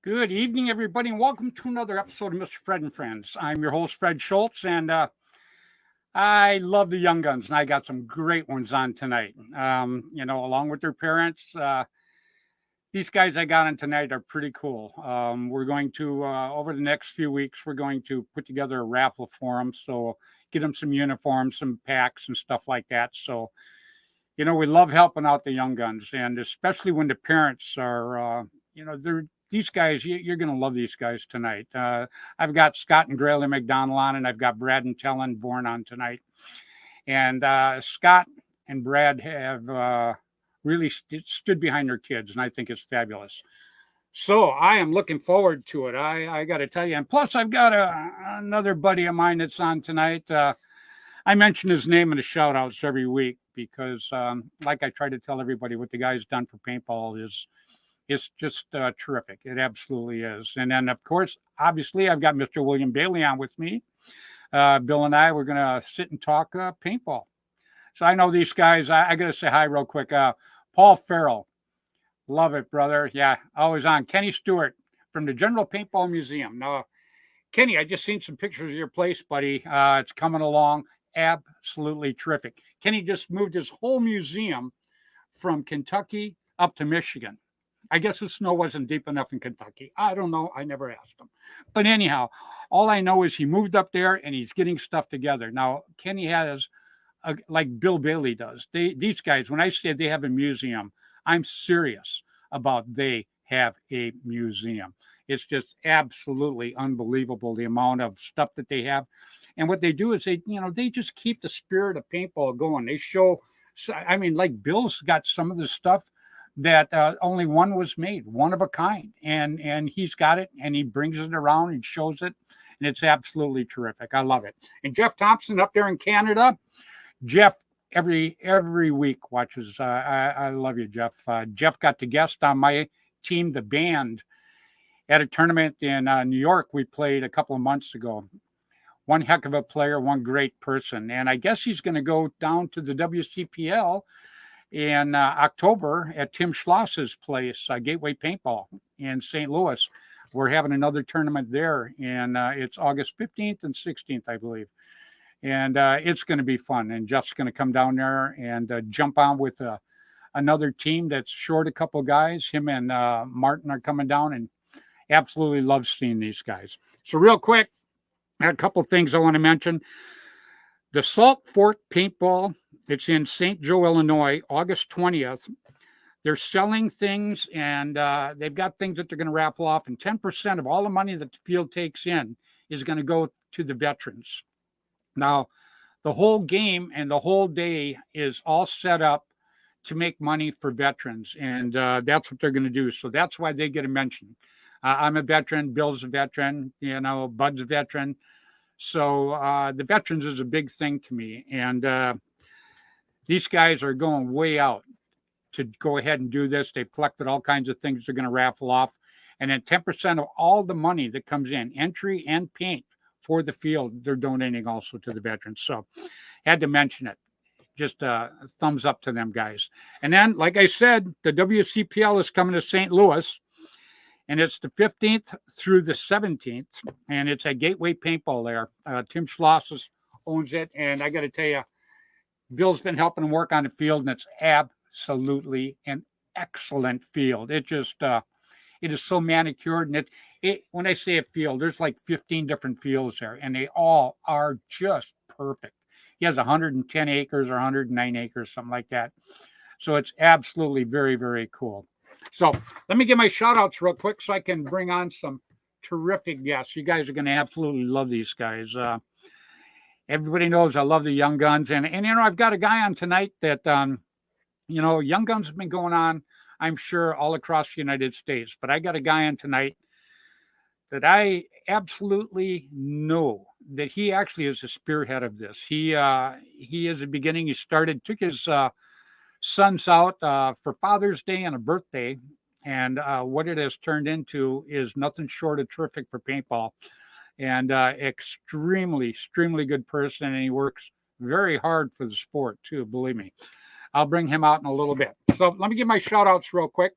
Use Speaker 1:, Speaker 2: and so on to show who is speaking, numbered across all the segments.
Speaker 1: Good evening, everybody, and welcome to another episode of Mr. Fred and Friends. I'm your host, Fred Schultz, and I love the young guns, and I got some great ones on tonight. Along with their parents, these guys I got on tonight are pretty cool. We're going to, over the next few weeks, we're going to put together a raffle for them, so get them some uniforms, some packs, and stuff like that. So, we love helping out the young guns, and especially when the parents are, they're these guys. You're going to love these guys tonight. I've got Scott and Grayley McDonald on, and I've got Brad and Tellen Born on tonight. And Scott and Brad have really stood behind their kids, and I think it's fabulous. So I am looking forward to it. I got to tell you, and plus I've got another buddy of mine that's on tonight. I mention his name in the shout outs every week because, like I try to tell everybody, what the guy's done for paintball is just terrific. It absolutely is. And then, of course, obviously, I've got Mr. William Bailey on with me. Bill and I, we're going to sit and talk paintball. So I know these guys. I got to say hi real quick. Paul Farrell. Love it, brother. Yeah, always on. Kenny Stewart from the General Paintball Museum. Now, Kenny, I just seen some pictures of your place, buddy. It's coming along. Absolutely terrific. Kenny just moved his whole museum from Kentucky up to Michigan. I guess the snow wasn't deep enough in Kentucky. I don't know. I never asked him. But anyhow, all I know is he moved up there and he's getting stuff together. Now, Kenny has, like Bill Bailey does. These guys, when I say they have a museum, I'm serious about they have a museum. It's just absolutely unbelievable, the amount of stuff that they have. And what they do is they just keep the spirit of paintball going. They show, like Bill's got some of the stuff that only one was made, one of a kind, and he's got it, and he brings it around and shows it, and it's absolutely terrific. I love it. And Jeff Thompson up there in Canada, Jeff every week watches. I love you, Jeff. Jeff got to guest on my team, the band, at a tournament in New York we played a couple of months ago. One heck of a player, one great person, and I guess he's going to go down to the WCPL in October at Tim Schloss's place, Gateway Paintball in St. Louis. We're having another tournament there, and it's August 15th and 16th, I believe. And it's going to be fun. And Jeff's going to come down there and jump on with another team that's short a couple guys. Him and Martin are coming down, and absolutely love seeing these guys. So real quick, I had a couple things I want to mention. The Salt Fork Paintball, it's in St. Joe, Illinois, August 20th. They're selling things, and they've got things that they're going to raffle off, and 10% of all the money that the field takes in is going to go to the veterans. Now, the whole game and the whole day is all set up to make money for veterans, and that's what they're going to do. So that's why they get a mention. I'm a veteran. Bill's a veteran. Bud's a veteran. So the veterans is a big thing to me, and these guys are going way out to go ahead and do this. They've collected all kinds of things they're going to raffle off. And then 10% of all the money that comes in, entry and paint for the field, they're donating also to the veterans. So had to mention it. Just a thumbs up to them guys. And then, like I said, the WCPL is coming to St. Louis, and it's the 15th through the 17th, and it's at Gateway Paintball there. Tim Schloss owns it, and I got to tell you, Bill's been helping him work on the field, and it's absolutely an excellent field. It just, it is so manicured, and it when I say a field, there's like 15 different fields there, and they all are just perfect. He has 110 acres or 109 acres, something like that. So it's absolutely very, very cool. So let me give my shout outs real quick so I can bring on some terrific guests. You guys are going to absolutely love these guys. Everybody knows I love the Young Guns. And I've got a guy on tonight that, Young Guns have been going on, I'm sure, all across the United States. But I got a guy on tonight that I absolutely know that he actually is the spearhead of this. He is the beginning. He took his sons out for Father's Day and a birthday. And what it has turned into is nothing short of terrific for paintball. And extremely, extremely good person. And he works very hard for the sport, too, believe me. I'll bring him out in a little bit. So let me give my shout outs real quick.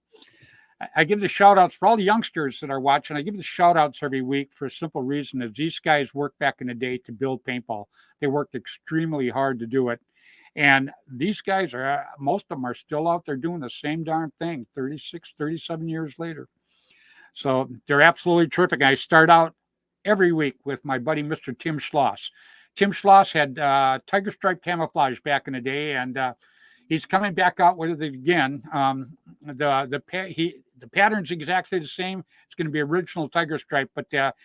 Speaker 1: I give the shout outs for all the youngsters that are watching. I give the shout outs every week for a simple reason is these guys worked back in the day to build paintball. They worked extremely hard to do it. And these guys are, most of them are still out there doing the same darn thing 36, 37 years later. So they're absolutely terrific. I start out every week with my buddy, Mr. Tim Schloss. Tim Schloss had tiger stripe camouflage back in the day, and he's coming back out with it again. The pattern's exactly the same. It's going to be original tiger stripe, but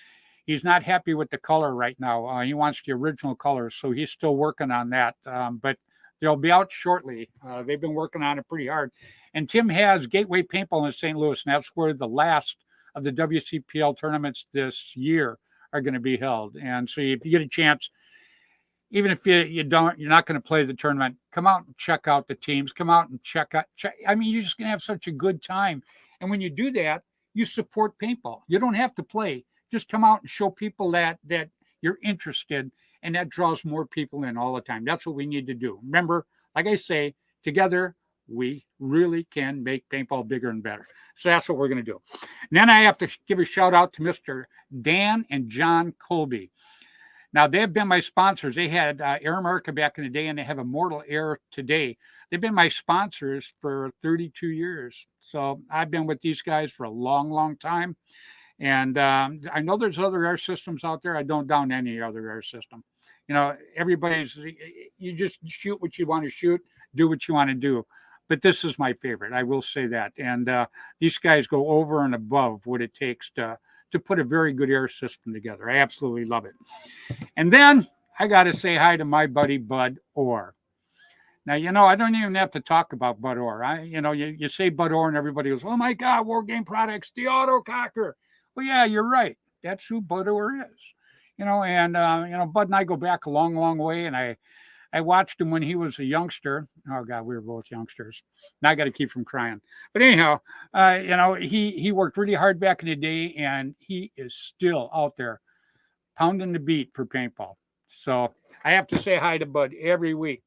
Speaker 1: he's not happy with the color right now. He wants the original color, so he's still working on that. But they'll be out shortly. They've been working on it pretty hard. And Tim has Gateway Paintball in St. Louis, and that's where the last of the WCPL tournaments this year are going to be held. And so if you get a chance, even if you're not going to play the tournament, come out and check out the teams. Come out and check. I mean, you're just going to have such a good time. And when you do that, you support paintball. You don't have to play. Just come out and show people that you're interested, and that draws more people in all the time. That's what we need to do. Remember, like I say, together we really can make paintball bigger and better. So that's what we're going to do. And then I have to give a shout out to Mr. Dan and John Colby. Now, they've been my sponsors. They had Air America back in the day, and they have Immortal Air today. They've been my sponsors for 32 years. So I've been with these guys for a long, long time. And I know there's other air systems out there. I don't down any other air system. You know, you just shoot what you want to shoot, do what you want to do. But this is my favorite. I will say that. And these guys go over and above what it takes to put a very good air system together. I absolutely love it. And then I got to say hi to my buddy, Bud Orr. Now, you know, I don't even have to talk about Bud Orr. You say Bud Orr and everybody goes, oh my God, War Game Products, the auto cocker. Well, yeah, you're right. That's who Bud Orr is. And Bud and I go back a long, long way. And I watched him when he was a youngster. Oh God, we were both youngsters. Now I got to keep from crying. But anyhow, he worked really hard back in the day, and he is still out there pounding the beat for paintball. So I have to say hi to Bud every week.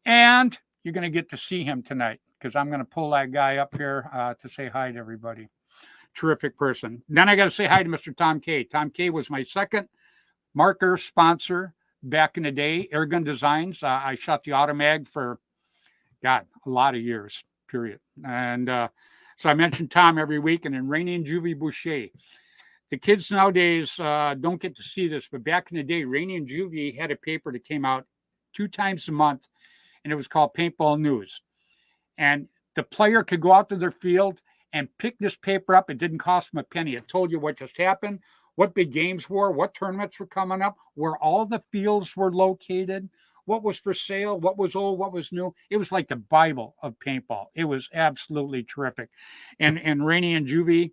Speaker 1: And you're going to get to see him tonight because I'm going to pull that guy up here to say hi to everybody. Terrific person. Then I got to say hi to Mr. Tom K. Tom K was my second marker sponsor back in the day. Airgun Designs. I shot the Automag for, God, a lot of years, period. And so I mentioned Tom every week. And then Rainey and Juvie Boucher. The kids nowadays don't get to see this, but back in the day, Rainey and Juvie had a paper that came out 2 times a month, and it was called Paintball News. And the player could go out to their field and pick this paper up. It didn't cost them a penny. It told you what just happened, what big games were, what tournaments were coming up, where all the fields were located, what was for sale, what was old, what was new. It was like the Bible of paintball. It was absolutely terrific. And Rainey and Juvie,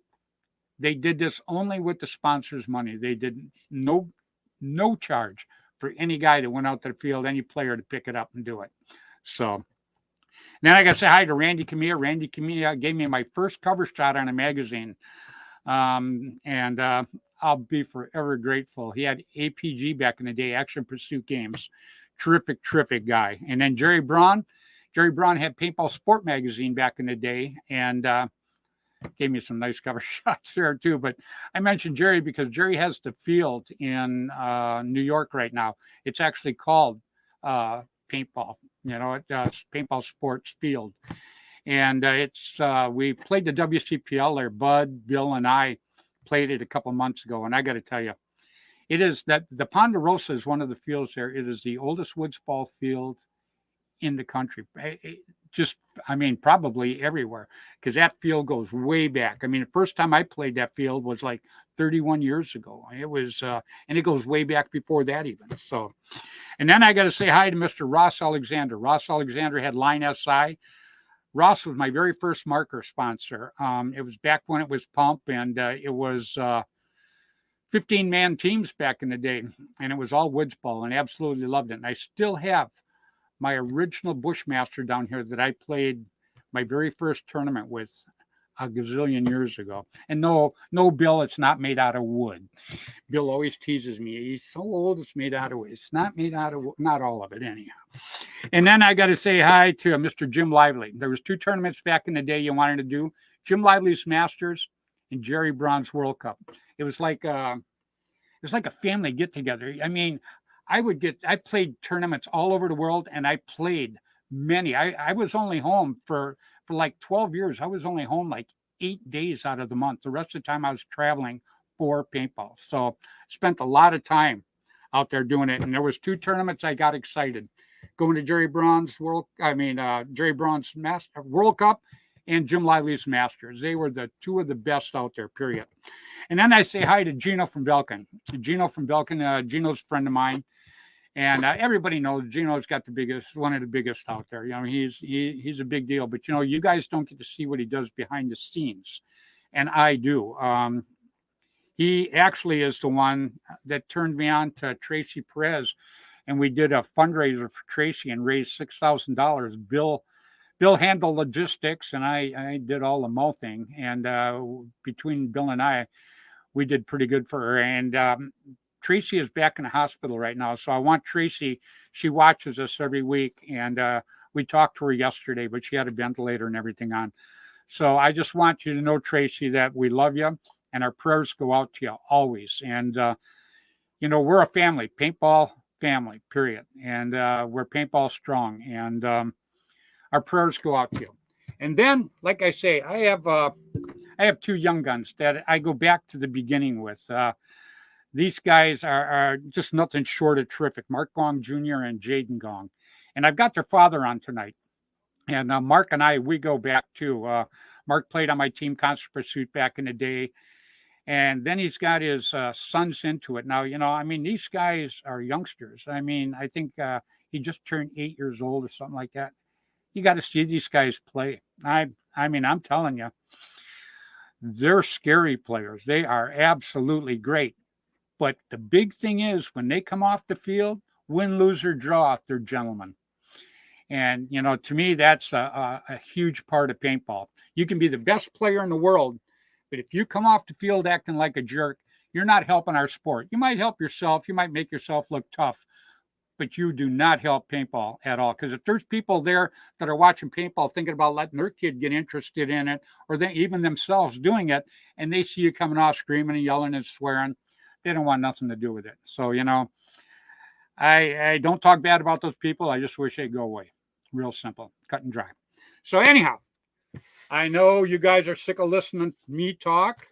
Speaker 1: they did this only with the sponsors' money. They did no charge for any guy that went out to the field, any player to pick it up and do it. So then I got to say hi to Randy Camilla. Randy Camilla gave me my first cover shot on a magazine. And I'll be forever grateful. He had APG back in the day, Action Pursuit Games. Terrific guy. And then Jerry Braun had Paintball Sport magazine back in the day, and gave me some nice cover shots there too. But I mentioned Jerry because Jerry has the field in New York right now. It's actually called Paintball. It's Paintball Sports Field. And we played the WCPL there. Bud, Bill, and I played it a couple months ago. And I got to tell you, it is that the Ponderosa is one of the fields there. It is the oldest woods ball field in the country. Probably everywhere, because that field goes way back. I mean, the first time I played that field was like 31 years ago. It was, and it goes way back before that even. So, and then I got to say hi to Mr. Ross Alexander. Ross Alexander had Line SI. Ross was my very first marker sponsor. It was back when it was Pump, and it was 15-man teams back in the day, and it was all woods ball, and I absolutely loved it. And I still have my original Bushmaster down here that I played my very first tournament with a gazillion years ago. And no, Bill, it's not made out of wood. Bill always teases me. He's so old, it's made out of wood. It's not made out of wood, not all of it, anyhow. And then I got to say hi to Mr. Jim Lively. There was 2 tournaments back in the day you wanted to do: Jim Lively's Masters and Jerry Braun's World Cup. It was like a family get together. I mean, I played tournaments all over the world, and I played many. I was only home for like 12 years. I was only home like 8 days out of the month. The rest of the time I was traveling for paintball. So spent a lot of time out there doing it. And there was 2 tournaments I got excited. Going to Jerry Braun's World Cup and Jim Lively's Masters. They were the 2 of the best out there, period. And then I say hi to Gino from Belkin. Gino's a friend of mine. And everybody knows Gino's got one of the biggest out there. You know, he's a big deal. But, you know, you guys don't get to see what he does behind the scenes. And I do. He actually is the one that turned me on to Tracy Perez. And we did a fundraiser for Tracy and raised $6,000. Bill handled logistics, and I did all the mouthing. And between Bill and I, we did pretty good for her. And Tracy is back in the hospital right now. So I want Tracy, she watches us every week. And we talked to her yesterday, but she had a ventilator and everything on. So I just want you to know, Tracy, that we love you, and our prayers go out to you always. And, you know, we're a family, paintball family, period. And we're paintball strong. And our prayers go out to you. And then, like I say, I have 2 young guns that I go back to the beginning with. These guys are just nothing short of terrific. Mark Gong Jr. and Jaden Gong. And I've got their father on tonight. And Mark and I, we go back too. Mark played on my team, Concert Pursuit, back in the day. And then he's got his sons into it. Now, you know, I mean, these guys are youngsters. I mean, I think he just turned 8 years old or something like that. You got to see these guys play. I mean, I'm telling you, they're scary players. They are absolutely great. But the big thing is, when they come off the field, win, lose, or draw, they're gentlemen. And, you know, to me, that's a huge part of paintball. You can be the best player in the world, but if you come off the field acting like a jerk, you're not helping our sport. You might help yourself. You might make yourself look tough, but you do not help paintball at all. Because if there's people there that are watching paintball thinking about letting their kid get interested in it, or they even themselves doing it, and they see you coming off screaming and yelling and swearing, they don't want nothing to do with it. So, you know, I don't talk bad about those people. I just wish they'd go away. Real simple, cut and dry. So anyhow, I know you guys are sick of listening to me talk.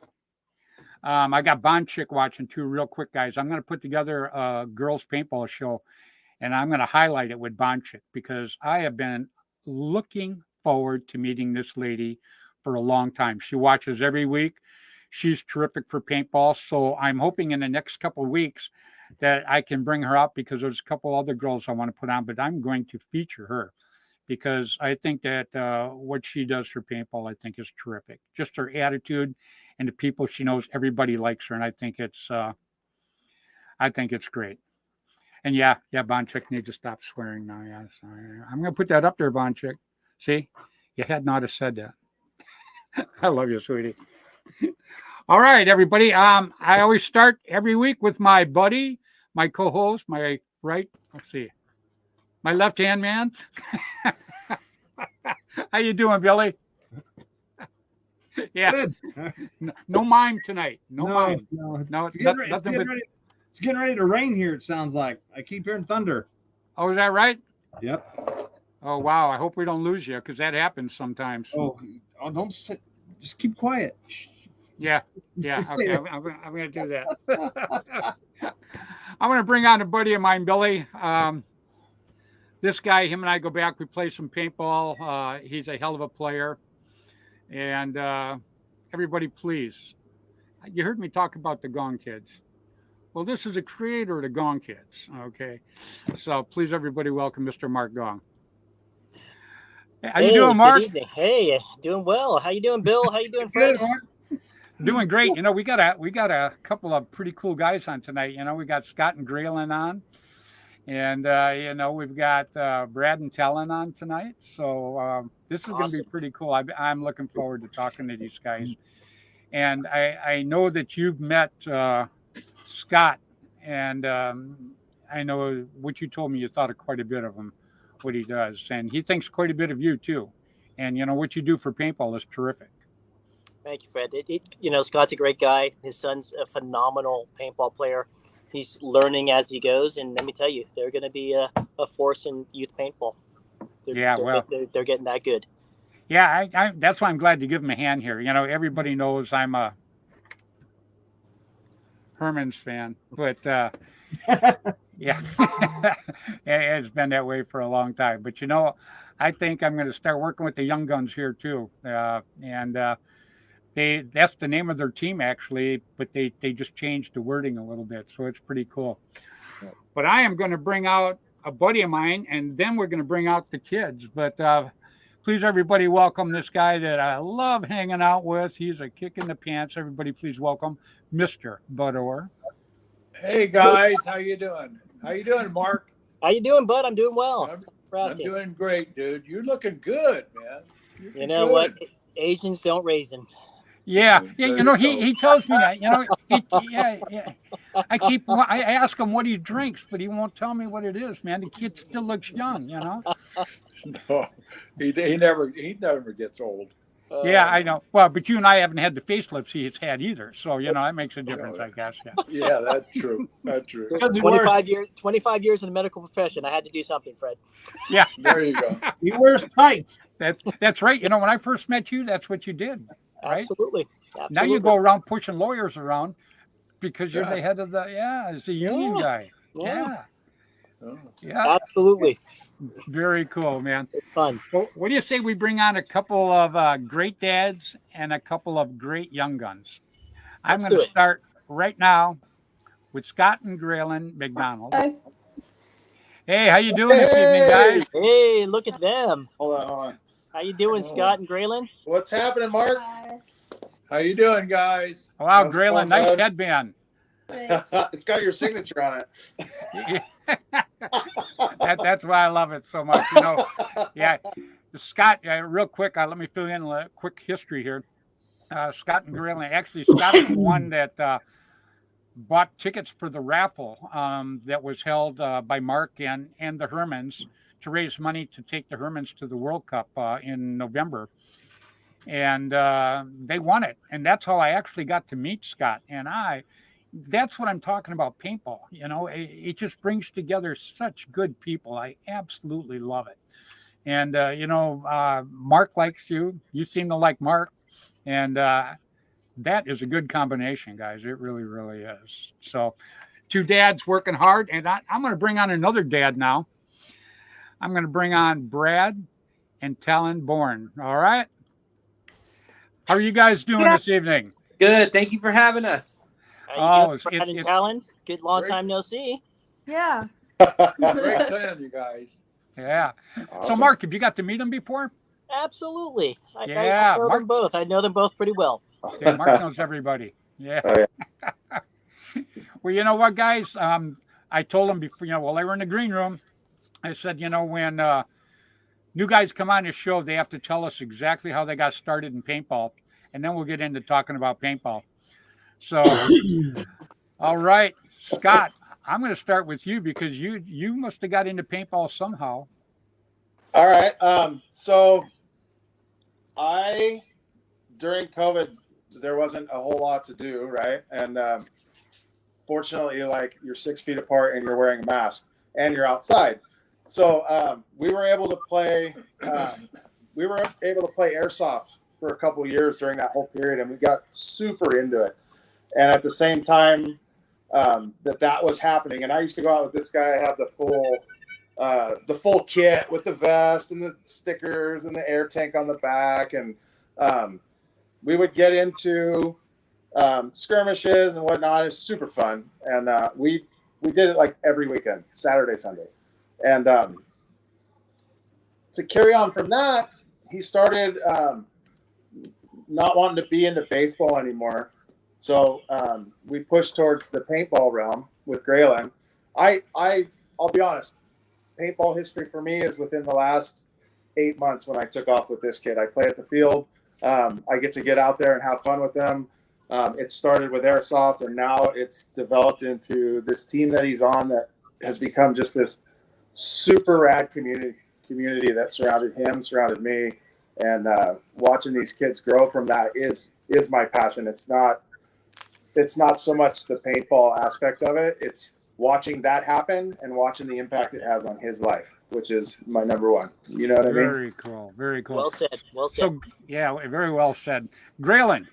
Speaker 1: I got Bond Chick watching too, real quick, guys. I'm going to put together a girls paintball show, and I'm going to highlight it with Bond Chick, because I have been looking forward to meeting this lady for a long time. She watches every week. She's terrific for paintball. So I'm hoping in the next couple of weeks that I can bring her up, because there's a couple other girls I want to put on, but I'm going to feature her, because I think that what she does for paintball, I think, is terrific. Just her attitude and the people she knows, everybody likes her. And I think it's great. And yeah, Bonchick needs to stop swearing now. Yeah, so I'm going to put that up there, Bonchick. See, you had not have said that. I love you, sweetie. All right, everybody. I always start every week with my buddy, my co-host, my left-hand man. How you doing, Billy? Yeah. Good. No mime tonight. No mime. No,
Speaker 2: it's getting ready to rain here, it sounds like. I keep hearing thunder.
Speaker 1: Oh, is that right?
Speaker 2: Yep.
Speaker 1: Oh, wow. I hope we don't lose you, because that happens sometimes.
Speaker 2: Oh, don't sit. Just keep quiet.
Speaker 1: Yeah. Okay, I'm going to do that. I'm going to bring on a buddy of mine, Billy. This guy, him and I go back. We play some paintball. He's a hell of a player. And everybody, please. You heard me talk about the Gong Kids. Well, this is a creator of the Gong Kids. Okay. So please, everybody, welcome Mr. Mark Gong. How you doing, Mark?
Speaker 3: Hey, doing well. How you doing, Bill? How you doing, Fred?
Speaker 1: Doing great. You know, we got a couple of pretty cool guys on tonight. You know, we got Scott and Graylin on, And, we've got Brad and Talon on tonight. So this is going to be
Speaker 3: Awesome.
Speaker 1: pretty cool. I'm looking forward to talking to these guys. And I know that you've met Scott, and I know what you told me, you thought of quite a bit of him, what he does. And he thinks quite a bit of you, too. And, what you do for paintball is terrific.
Speaker 3: Thank you, Fred. Scott's a great guy. His son's a phenomenal paintball player. He's learning as he goes, and let me tell you, they're going to be a force in youth paintball. They're getting that good.
Speaker 1: Yeah, I that's why I'm glad to give him a hand here. Everybody knows I'm a Herman's fan, but yeah, it's been that way for a long time. But I think I'm going to start working with the young guns here too, and that's the name of their team actually, but they just changed the wording a little bit, so it's pretty cool. But I am going to bring out a buddy of mine, and then we're going to bring out the kids. But please, everybody, welcome this guy that I love hanging out with. He's a kick in the pants. Everybody, please welcome Mr. Bud Orr.
Speaker 4: Hey guys, how you doing? How you doing, Mark?
Speaker 3: How you doing, bud? I'm doing well.
Speaker 4: I'm doing great, dude. You're looking good, man.
Speaker 3: You know what? Asians don't raisin.
Speaker 1: Yeah. He tells me that. I ask him what he drinks, but he won't tell me what it is, man. The kid still looks young,
Speaker 4: No, he never gets old.
Speaker 1: Yeah, I know. Well, but you and I haven't had the facelifts he's had either, so that makes a difference, I guess. Yeah.
Speaker 4: Yeah, that's true. That's true.
Speaker 3: 25 years in the medical profession. I had to do something, Fred.
Speaker 1: Yeah.
Speaker 4: There you go.
Speaker 2: He wears tights.
Speaker 1: That's right. When I first met you, that's what you did. Right?
Speaker 3: Absolutely.
Speaker 1: Now you go around pushing lawyers around because you're the head of as the union guy. Yeah. Yeah.
Speaker 3: Absolutely.
Speaker 1: Very cool, man.
Speaker 3: It's fun.
Speaker 1: Well, what do you say we bring on a couple of great dads and a couple of great young guns? I'm going to start right now with Scott and Graylin McDonald. Hey, how you doing this evening, guys?
Speaker 3: Hey, look at them.
Speaker 4: Hold on.
Speaker 3: How you doing, Scott and Graylin?
Speaker 4: What's happening, Mark? How you doing, guys?
Speaker 1: Wow, Graylin, nice headband.
Speaker 4: It's got your signature on it.
Speaker 1: That's why I love it so much. Yeah. Scott, real quick, let me fill in a quick history here. Scott and Graylin. Actually, Scott is the one that bought tickets for the raffle that was held by Mark and the Hermans to raise money to take the Hermans to the World Cup in November. And they won it. And that's how I actually got to meet Scott. And that's what I'm talking about, paintball. It just brings together such good people. I absolutely love it. And, Mark likes you. You seem to like Mark. And that is a good combination, guys. It really, really is. So 2 dads working hard. And I'm going to bring on another dad now. I'm going to bring on Brad and Talon Bourne. All right. How are you guys doing this evening?
Speaker 5: Good. Thank you for having us.
Speaker 3: How you doing, Brad and Talon? Good long time no see.
Speaker 6: Yeah.
Speaker 4: Great seeing you guys.
Speaker 1: Yeah.
Speaker 4: Awesome.
Speaker 1: So, Mark, have you got to meet them before?
Speaker 3: Absolutely. I know
Speaker 1: Mark,
Speaker 3: them both. I know them both pretty well.
Speaker 1: Yeah, Mark knows everybody. Yeah.
Speaker 4: Oh, yeah.
Speaker 1: Well, you know what, guys? I told them before, while they were in the green room, I said, when new guys come on this show, they have to tell us exactly how they got started in paintball, and then we'll get into talking about paintball. So, all right, Scott, I'm going to start with you because you must have got into paintball somehow.
Speaker 4: All right. So during COVID, there wasn't a whole lot to do, right? And fortunately, you're 6 feet apart and you're wearing a mask and you're outside. So we were able to play airsoft for a couple of years during that whole period, and we got super into it. And at the same time that was happening, and I used to go out with this guy. I had the full kit with the vest and the stickers and the air tank on the back, and we would get into skirmishes and whatnot. It's super fun, and we did it every weekend, Saturday, Sunday. And to carry on from that, he started not wanting to be into baseball anymore. So we pushed towards the paintball realm with Graylin. I I'll be honest. Paintball history for me is within the last 8 months when I took off with this kid. I play at the field. I get out there and have fun with them. It started with airsoft, and now it's developed into this team that he's on that has become just this super rad community that surrounded him, surrounded me, and watching these kids grow from that is my passion. It's not so much the paintball aspect of it. It's watching that happen and watching the impact it has on his life, which is my number one. You know what I mean?
Speaker 1: Very cool. Very cool.
Speaker 3: Well said. Well said.
Speaker 1: So, yeah, very well said. Graylin,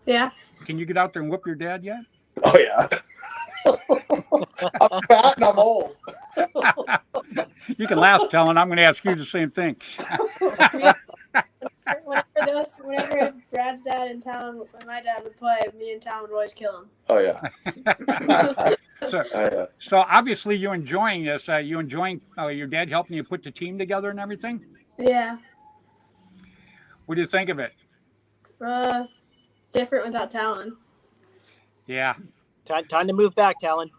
Speaker 6: Yeah.
Speaker 1: can you get out there and whip your dad yet?
Speaker 4: Oh, yeah. I'm fat and I'm old.
Speaker 1: You can laugh, Talon. I'm going to ask you the same thing.
Speaker 6: Whenever Brad's dad in town, when my dad would play, me and Tom would always kill him.
Speaker 4: Oh, yeah.
Speaker 1: So obviously you enjoying this. You enjoying your dad helping you put the team together and everything?
Speaker 6: Yeah.
Speaker 1: What do you think of it?
Speaker 6: Different without Talon.
Speaker 1: Yeah.
Speaker 3: Time to move back, Talon.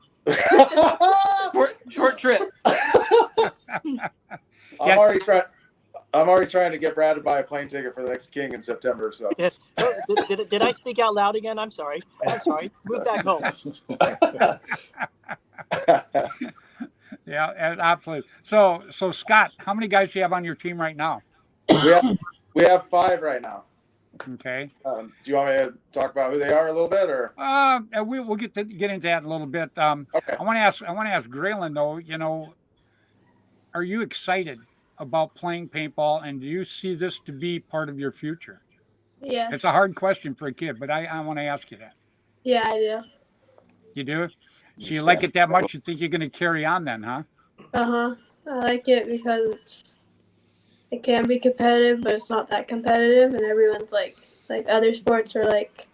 Speaker 5: Short trip.
Speaker 4: I'm already trying to get Brad to buy a plane ticket for the next King in September. So
Speaker 3: Did I speak out loud again? I'm sorry. Move back home.
Speaker 1: Yeah, absolutely. So Scott, how many guys do you have on your team right now?
Speaker 4: we have 5 right now.
Speaker 1: Okay.
Speaker 4: Do you want me to talk about who they are a little bit, or?
Speaker 1: We'll get into that in a little bit.
Speaker 4: Okay.
Speaker 1: I want to ask Graylin though. You know, are you excited about playing paintball, and do you see this to be part of your future?
Speaker 6: Yeah.
Speaker 1: It's a hard question for a kid, but I want to ask you that.
Speaker 6: Yeah, I do.
Speaker 1: You do? So you like it that much? You think you're going to carry on then, huh?
Speaker 6: I like it because it can be competitive, but it's not that competitive, and everyone's like other sports are like,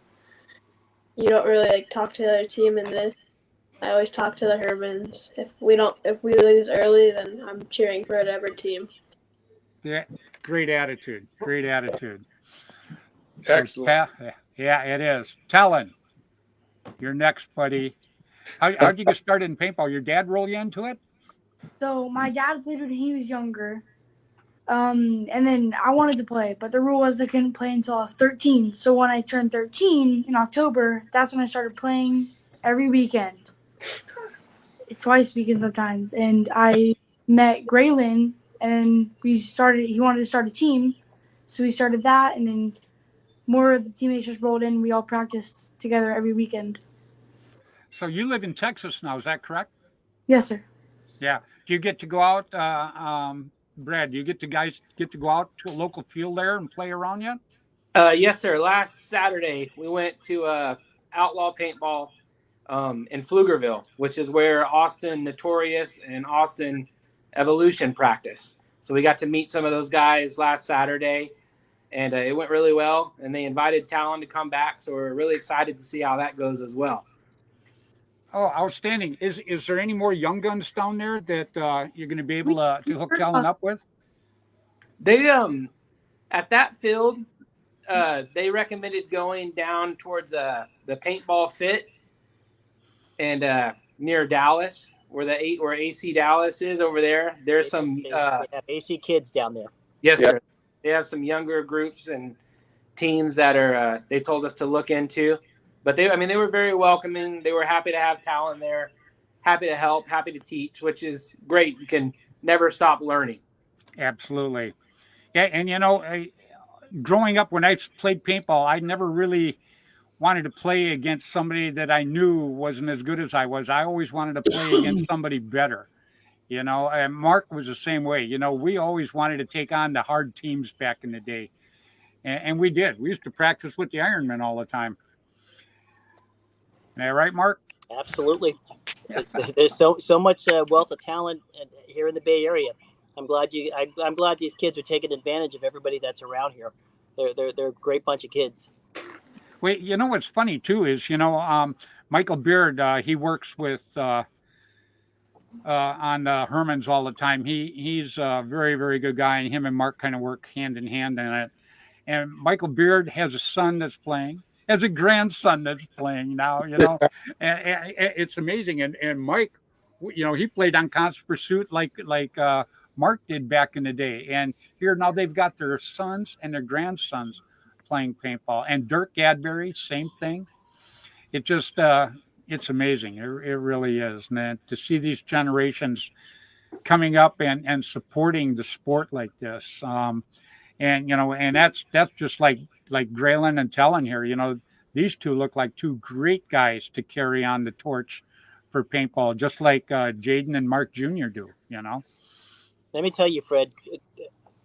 Speaker 6: you don't really talk to the other team in this. I always talk to the Hermans. If we lose early, then I'm cheering for whatever team.
Speaker 1: Yeah, great attitude. Great attitude.
Speaker 4: Excellent.
Speaker 1: Yeah, it is. Talon, you're next, buddy. How'd you get started in paintball? Your dad rolled you into it?
Speaker 7: So my dad played when he was younger. And then I wanted to play, but the rule was I couldn't play until I was 13. So when I turned 13 in October, that's when I started playing every weekend. Twice weekend sometimes. And I met Graylin, and he wanted to start a team. So we started that, and then more of the teammates just rolled in. We all practiced together every weekend.
Speaker 1: So you live in Texas now, is that correct?
Speaker 7: Yes, sir.
Speaker 1: Yeah. Do you get to go out, Brad, do you guys get to go out to a local field there and play around yet?
Speaker 5: Yes, sir. Last Saturday, we went to Outlaw Paintball in Pflugerville, which is where Austin Notorious and Austin Evolution practice. So we got to meet some of those guys last Saturday, and it went really well. And they invited Talon to come back, so we're really excited to see how that goes as well.
Speaker 1: Oh, outstanding. Is there any more young guns down there that you're going to be able to hook Talon up with?
Speaker 5: They at that field, they recommended going down towards the paintball fit and near Dallas, where AC Dallas is over there. There's some
Speaker 3: They have AC kids down there.
Speaker 5: Yes, sir. They have some younger groups and teams that are they told us to look into. But they were very welcoming. They were happy to have Talon there, happy to help, happy to teach, which is great. You can never stop learning.
Speaker 1: Absolutely. Yeah, and growing up when I played paintball, I never really wanted to play against somebody that I knew wasn't as good as I was. I always wanted to play against somebody better. And Mark was the same way. We always wanted to take on the hard teams back in the day. And we did. We used to practice with the Ironmen all the time. Am I right, Mark?
Speaker 3: Absolutely. There's so much wealth of talent here in the Bay Area. I'm glad these kids are taking advantage of everybody that's around here. They're a great bunch of kids.
Speaker 1: Wait, what's funny too is Michael Beard. He works with on Herman's all the time. He's a very, very good guy, and him and Mark kind of work hand in hand in it. And Michael Beard has a son that's playing. Has a grandson that's playing now, and it's amazing. And Mike he played on Constant Pursuit like Mark did back in the day. And here now they've got their sons and their grandsons playing paintball. And Dirk Gadberry, same thing. It just it's amazing. It really is, man, to see these generations coming up and supporting the sport like this. And that's just like Graylin and Tellen here. These two look like two great guys to carry on the torch for paintball, just like Jaden and Mark Jr. do.
Speaker 3: Let me tell you, Fred,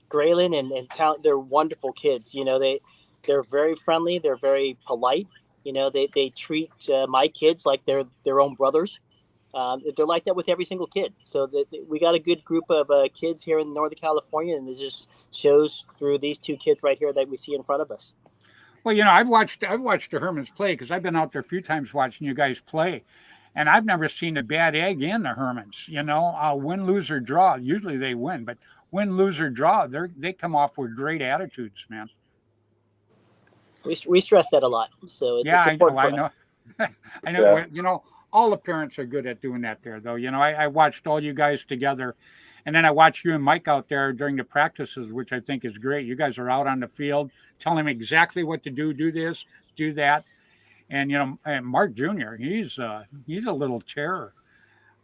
Speaker 3: Graylin and Talent, they're wonderful kids. They're very friendly. They're very polite. They treat my kids like they're their own brothers. They're like that with every single kid. So we got a good group of kids here in Northern California, and it just shows through these two kids right here that we see in front of us.
Speaker 1: Well, I've watched the Hermans play because I've been out there a few times watching you guys play, and I've never seen a bad egg in the Hermans. Win, lose, or draw. Usually they win, but win, lose, or draw, they come off with great attitudes, man.
Speaker 3: We stress that a lot. So it's
Speaker 1: I
Speaker 3: important
Speaker 1: know. I know. Yeah. All the parents are good at doing that there, though. I watched all you guys together, and then I watched you and Mike out there during the practices, which I think is great. You guys are out on the field, telling him exactly what to do this, do that. And, and Mark Jr., he's a little terror.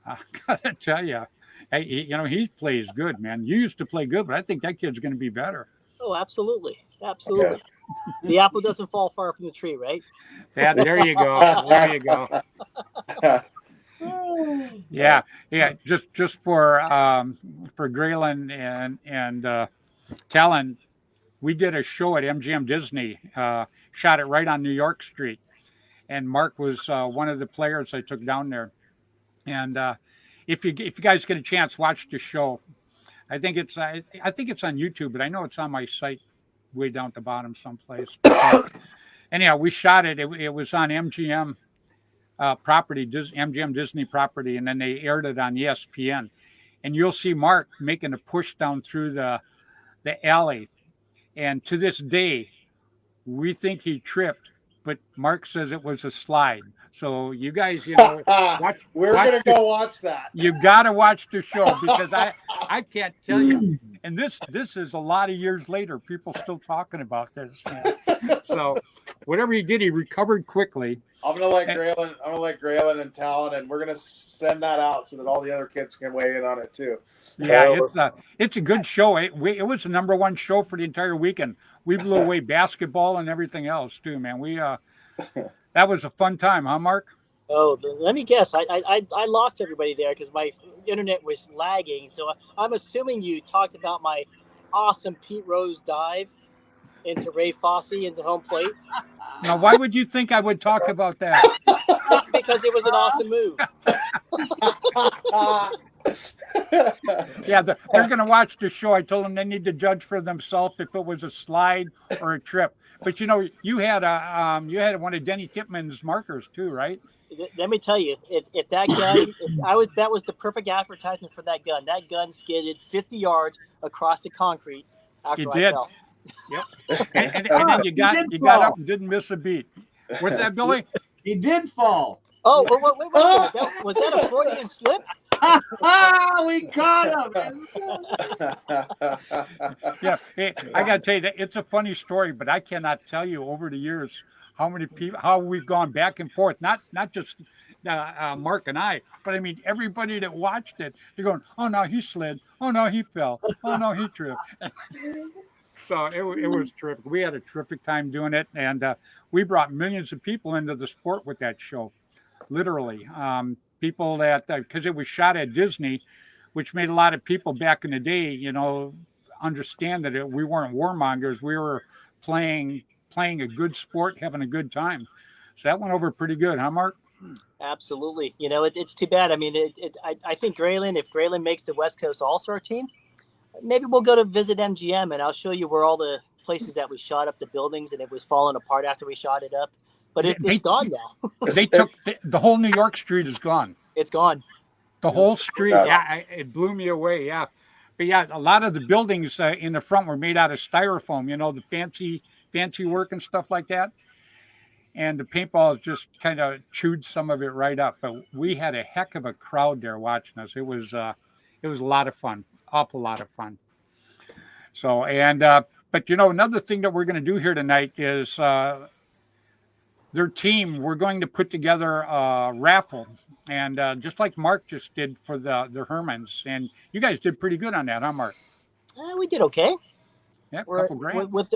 Speaker 1: I gotta tell you, he plays good, man. You used to play good, but I think that kid's going to be better.
Speaker 3: Oh, absolutely. Absolutely. Yeah. The apple doesn't fall far from the tree, right?
Speaker 1: Yeah, there you go. There you go. Yeah. Just for Graylin and Talon, we did a show at MGM Disney. Shot it right on New York Street, and Mark was one of the players I took down there. And if you guys get a chance, watch the show. I think it's on YouTube, but I know it's on my site way down at the bottom someplace. Anyhow, we shot it. It was on MGM property, MGM Disney property, and then they aired it on ESPN. And you'll see Mark making a push down through the alley. And to this day, we think he tripped, but Mark says it was a slide. So you guys,
Speaker 4: we're going to go watch that.
Speaker 1: You got to watch the show because I can't tell you. And this is a lot of years later. People still talking about this, man. So whatever he did, he recovered quickly.
Speaker 4: I'm gonna let Graylin and Talon, and we're gonna send that out so that all the other kids can weigh in on it too.
Speaker 1: Yeah, it's a good show. It was the number one show for the entire weekend. We blew away basketball and everything else too, man. We that was a fun time, huh, Mark?
Speaker 3: Oh, let me guess. I lost everybody there because my internet was lagging. So I'm assuming you talked about my awesome Pete Rose dive into Ray Fosse into home plate.
Speaker 1: Now, why would you think I would talk about that?
Speaker 3: Because it was an awesome move.
Speaker 1: Yeah, they're going to watch the show. I told them they need to judge for themselves if it was a slide or a trip. But you had one of Denny Tipman's markers too, right?
Speaker 3: Let me tell you, if that gun, that was the perfect advertisement for that gun. That gun skidded 50 yards across the concrete after I fell.
Speaker 1: Yep. And then you got up and didn't miss a beat. What's that, Billy?
Speaker 2: He did fall.
Speaker 3: Oh, wait a minute. Was that a Freudian slip?
Speaker 2: We caught him.
Speaker 1: Yeah, hey, I got to tell you that it's a funny story, but I cannot tell you over the years how we've gone back and forth. Not just Mark and I, but I mean everybody that watched it. They're going, "Oh no, he slid. Oh no, he fell. Oh no, he tripped." So it was terrific. We had a terrific time doing it, and we brought millions of people into the sport with that show, literally. People that, because it was shot at Disney, which made a lot of people back in the day, understand that we weren't warmongers. We were playing a good sport, having a good time. So that went over pretty good, huh, Mark?
Speaker 3: Absolutely. It's too bad. I mean, I think if Graylin makes the West Coast All-Star team, maybe we'll go to visit MGM, and I'll show you where all the places that we shot up the buildings, and it was falling apart after we shot it up. But it's gone now.
Speaker 1: They took the whole New York street is gone.
Speaker 3: It's gone.
Speaker 1: The whole street. Yeah, it blew me away. Yeah. But yeah, a lot of the buildings in the front were made out of styrofoam, the fancy work and stuff like that. and the paintballs just kind of chewed some of it right up. But we had a heck of a crowd there watching us. It was a lot of fun, awful lot of fun. So but another thing that we're going to do here tonight is their team. We're going to put together a raffle, and just like Mark just did for the Hermans, and you guys did pretty good on that, huh, Mark?
Speaker 3: We did okay.
Speaker 1: Yeah,
Speaker 3: We're
Speaker 1: couple grand.
Speaker 3: with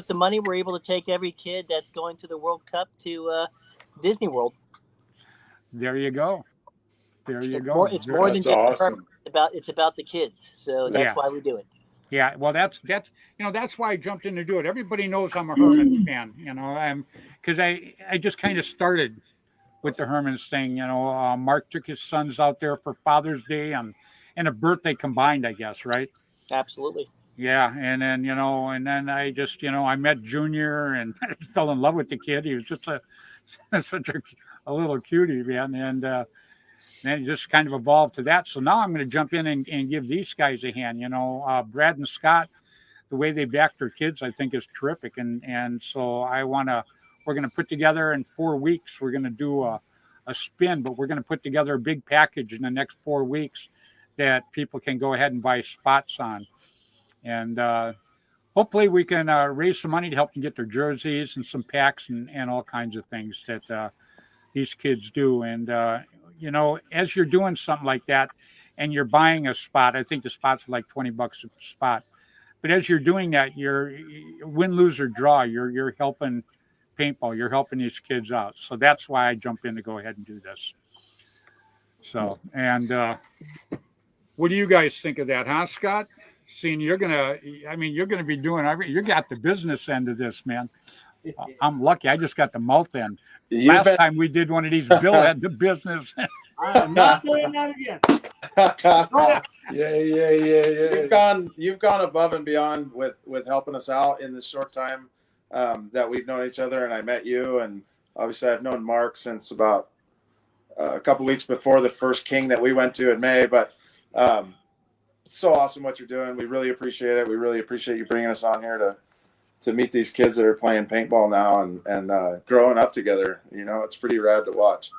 Speaker 3: the money, we're able to take every kid that's going to the World Cup to Disney World.
Speaker 1: There you go. There you
Speaker 3: It's
Speaker 1: go.
Speaker 3: more, it's more than
Speaker 8: That's
Speaker 3: just the
Speaker 8: awesome.
Speaker 3: Hermit. It's about the kids. So that's
Speaker 1: Yeah.
Speaker 3: why we do it.
Speaker 1: Yeah, well, that's that's why I jumped in to do it. Everybody knows I'm a Herman fan, I'm because I just kind of started with the Hermans thing. Mark took his sons out there for Father's Day and a birthday combined, I guess, right?
Speaker 3: Absolutely.
Speaker 1: Yeah, and then and then I just I met Junior and fell in love with the kid. He was just such a little cutie, man, and then it just kind of evolved to that. So now I'm going to jump in and give these guys a hand. Brad and Scott, the way they back their kids, I think is terrific, and so we're going to put together in 4 weeks. We're going to do a spin, but we're going to put together a big package in the next 4 weeks that people can go ahead and buy spots on. And hopefully we can raise some money to help them get their jerseys and some packs and all kinds of things that these kids do. And, as you're doing something like that and you're buying a spot, I think the spots are like $20 a spot. But as you're doing that, you're win, lose, or draw, you're helping paintball. You're helping these kids out. So that's why I jump in to go ahead and do this. So, and what do you guys think of that, huh, Scott? Seeing you're gonna be doing. You got the business end of this, man. I'm lucky. I just got the mouth end. Last time we did one of these, Bill had the business.
Speaker 2: I'm not doing that again.
Speaker 8: Yeah.
Speaker 4: You've gone above and beyond with helping us out in this short time that we've known each other, and I met you, and obviously I've known Mark since about a couple weeks before the first King that we went to in May. But it's so awesome what you're doing. We really appreciate it. We really appreciate you bringing us on here to meet these kids that are playing paintball now and growing up together. It's pretty rad to watch.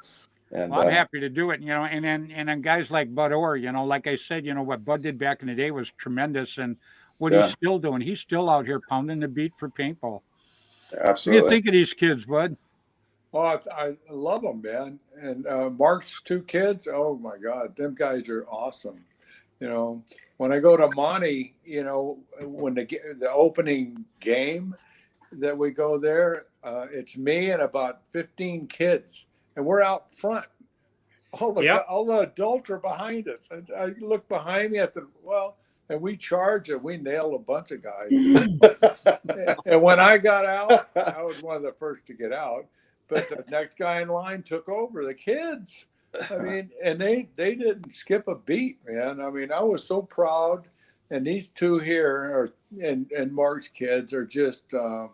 Speaker 4: And
Speaker 1: well, I'm happy to do it, and then guys like Bud Orr, like I said, what Bud did back in the day was tremendous, and what he's still doing, he's still out here pounding the beat for paintball.
Speaker 4: Absolutely.
Speaker 1: What do you think of these kids, Bud?
Speaker 8: Well, I love them, man. And Mark's 2 kids, oh my God, them guys are awesome. When I go to Monty, when the opening game that we go there, it's me and about 15 kids, and we're out front. All the adults are behind us. I look behind me and we charge and we nail a bunch of guys. And when I got out, I was one of the first to get out, but the next guy in line took over. The kids. I mean, and they didn't skip a beat, man. I mean, I was so proud. And these 2 here and Mark's kids are just, they're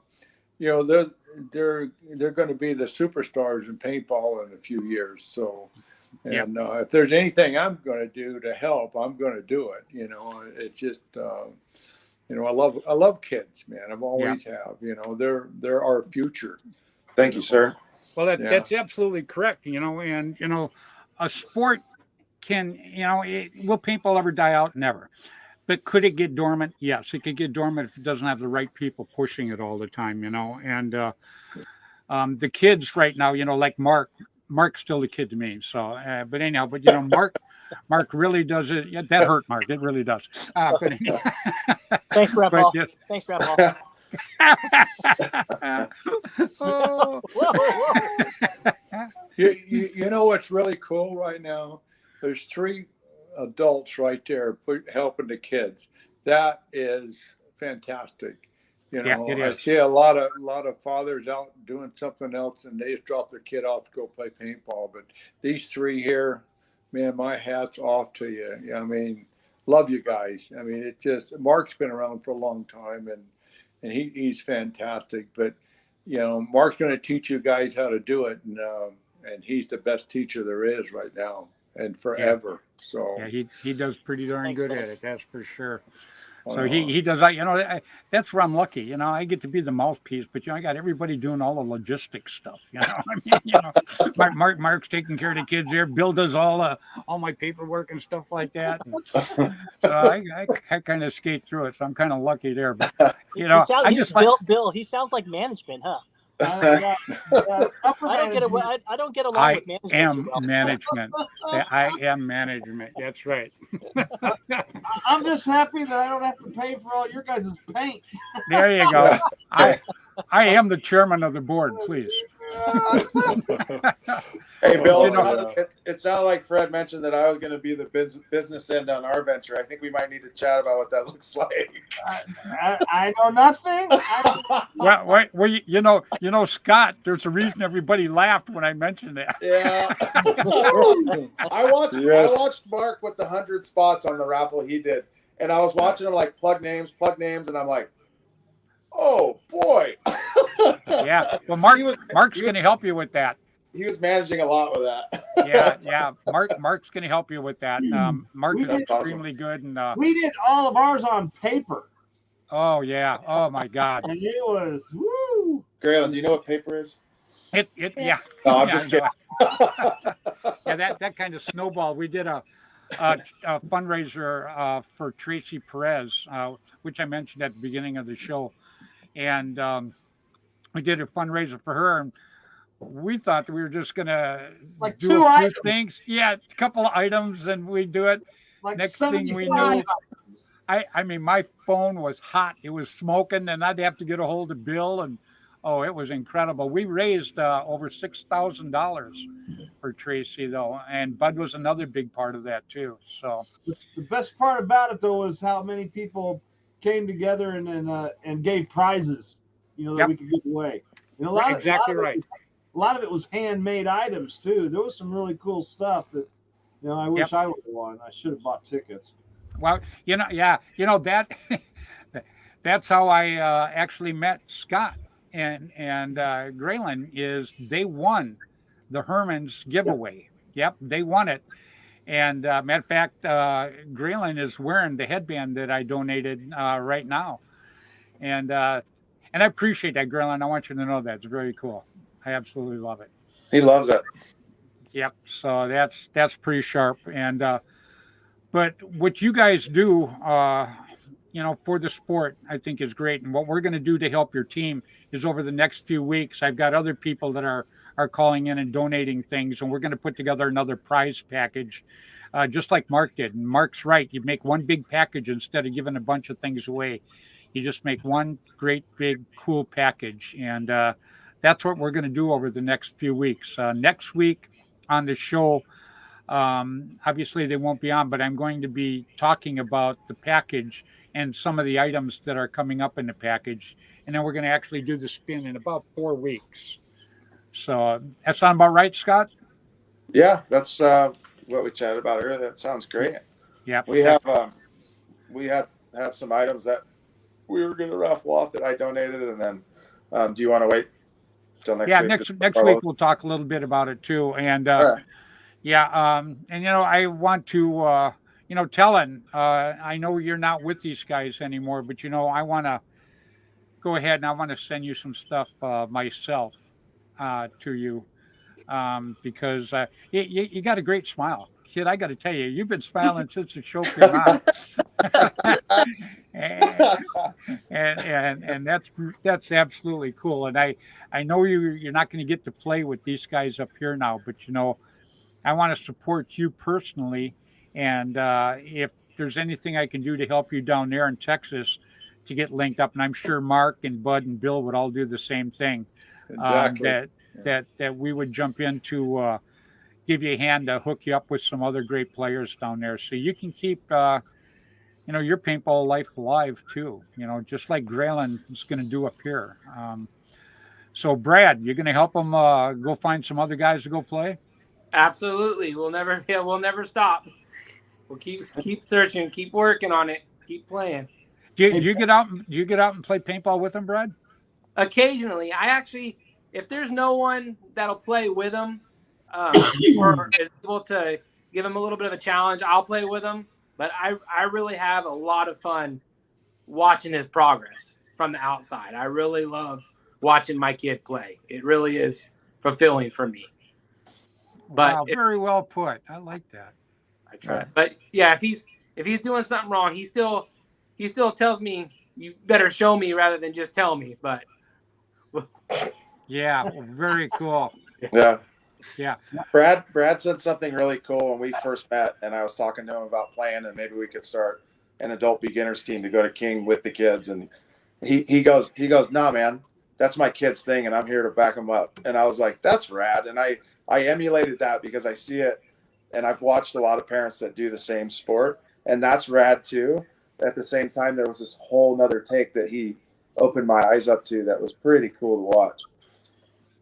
Speaker 8: going to be the superstars in paintball in a few years. So, and if there's anything I'm going to do to help, I'm going to do it. It's just, I love kids, man. I've always have. They're our future.
Speaker 4: Thank you, sir.
Speaker 1: Well, that's absolutely correct. And a sport can, will paintball ever die out? Never. But could it get dormant? Yes, it could get dormant if it doesn't have the right people pushing it all the time. And the kids right now, like Mark's still the kid to me. So, but anyhow, Mark really does it. Yeah, that hurt, Mark. It really does. But anyhow.
Speaker 3: Thanks, Grandpa. Thanks, Grandpa.
Speaker 1: Oh.
Speaker 8: You know what's really cool right now? There's 3 adults right there helping the kids. That is fantastic. I see a lot of fathers out doing something else and they just drop their kid off to go play paintball. But these 3 here, man, my hat's off to you. I mean, love you guys. I mean, it's just, Mark's been around for a long time and he's fantastic. But Mark's going to teach you guys how to do it, and he's the best teacher there is right now and forever. So
Speaker 1: he does pretty darn good at it. That's for sure. So he does that. That's where I'm lucky. I get to be the mouthpiece, but I got everybody doing all the logistics stuff. Mark's taking care of the kids there. Bill does all my paperwork and stuff like that. And so I kind of skate through it. So I'm kind of lucky there. But
Speaker 3: Bill. He sounds like management, huh?
Speaker 7: I
Speaker 3: don't get along with management.
Speaker 1: I am management. That's right.
Speaker 2: I'm just happy that I don't have to pay for all your guys' paint.
Speaker 1: There you go. I am the chairman of the board, please.
Speaker 4: Hey, Bill, it sounded like Fred mentioned that I was going to be the business end on our venture. I think we might need to chat about what that looks like.
Speaker 2: I know nothing.
Speaker 1: Well, Scott, there's a reason everybody laughed when I mentioned that.
Speaker 4: Yeah. I watched Mark with the 100 spots on the raffle he did, and I was watching him like plug names, and I'm like, oh boy.
Speaker 1: Yeah. Well, Mark's going to help you with that.
Speaker 4: He was managing a lot with that.
Speaker 1: Yeah. Mark's going to help you with that. Mark is extremely good, and
Speaker 2: we did all of ours on paper.
Speaker 1: Oh yeah. Oh my God.
Speaker 2: And it was woo.
Speaker 4: Graylin, do you know what paper is?
Speaker 1: Yeah.
Speaker 4: No, I'm just kidding.
Speaker 1: Yeah, that kind of snowballed. We did a fundraiser for Tracy Perez, which I mentioned at the beginning of the show, and we did a fundraiser for her, and we thought that we were just gonna do a few things. Yeah, a couple of items, and we do it.
Speaker 2: Like
Speaker 1: next thing we knew, I mean, my phone was hot. It was smoking, and I'd have to get a hold of Bill, and it was incredible. We raised over $6,000 for Tracy, though, and Bud was another big part of that too. So
Speaker 2: the best part about it, though, was how many people came together and gave prizes, that we could give away. A lot of it was handmade items too. There was some really cool stuff that, I wish I would have won. I should have bought tickets.
Speaker 1: Well, that that's how I actually met Scott and Graylin. Is they won the Herman's giveaway. Yep, they won it. And matter of fact, Graylin is wearing the headband that I donated right now, and I appreciate that, Graylin. I want you to know that it's very cool. I absolutely love it.
Speaker 4: He loves it.
Speaker 1: Yep. So that's pretty sharp. And but what you guys do, for the sport, I think is great. And what we're going to do to help your team is over the next few weeks, I've got other people that are calling in and donating things, and we're going to put together another prize package, just like Mark did. And Mark's right. You make one big package instead of giving a bunch of things away. You just make one great, big, cool package. And that's what we're going to do over the next few weeks. Next week on the show, obviously they won't be on, but I'm going to be talking about the package and some of the items that are coming up in the package. And then we're going to actually do the spin in about 4 weeks. So that sound about right, Scott?
Speaker 4: Yeah, that's what we chatted about earlier. That sounds great.
Speaker 1: Yeah.
Speaker 4: We have some items that we were going to raffle off that I donated, and then do you want to wait till next week?
Speaker 1: Yeah, next week we'll talk a little bit about it too. And right. I want to Tellen, I know you're not with these guys anymore, but I want to go ahead and I want to send you some stuff myself to you because you got a great smile, kid. I got to tell you, you've been smiling since the show came on. and that's absolutely cool. And I know you're not going to get to play with these guys up here now, but I want to support you personally. And if there's anything I can do to help you down there in Texas to get linked up, and I'm sure Mark and Bud and Bill would all do the same thing. Exactly. That we would jump in to give you a hand to hook you up with some other great players down there, so you can keep your paintball life alive too. Just like Graylin is going to do up here. So Brad, you're going to help them go find some other guys to go play?
Speaker 5: Absolutely. We'll never stop. We'll keep searching, keep working on it, keep playing.
Speaker 1: Do you get out and play paintball with them, Brad?
Speaker 5: Occasionally. I actually, if there's no one that'll play with them or is able to give them a little bit of a challenge, I'll play with them. But I really have a lot of fun watching his progress from the outside. I really love watching my kid play. It really is fulfilling for me. But
Speaker 1: wow, very well put. I like that.
Speaker 5: I try. But yeah, if he's doing something wrong, he still tells me, you better show me rather than just tell me. But
Speaker 1: yeah, well, very cool.
Speaker 4: Yeah.
Speaker 1: Yeah.
Speaker 4: Brad said something really cool when we first met, and I was talking to him about playing, and maybe we could start an adult beginners team to go to King with the kids. And he goes, nah, man, that's my kid's thing, and I'm here to back him up. And I was like, that's rad. And I emulated that because I see it, and I've watched a lot of parents that do the same sport, and that's rad too. At the same time, there was this whole nother take that he opened my eyes up to that was pretty cool to watch.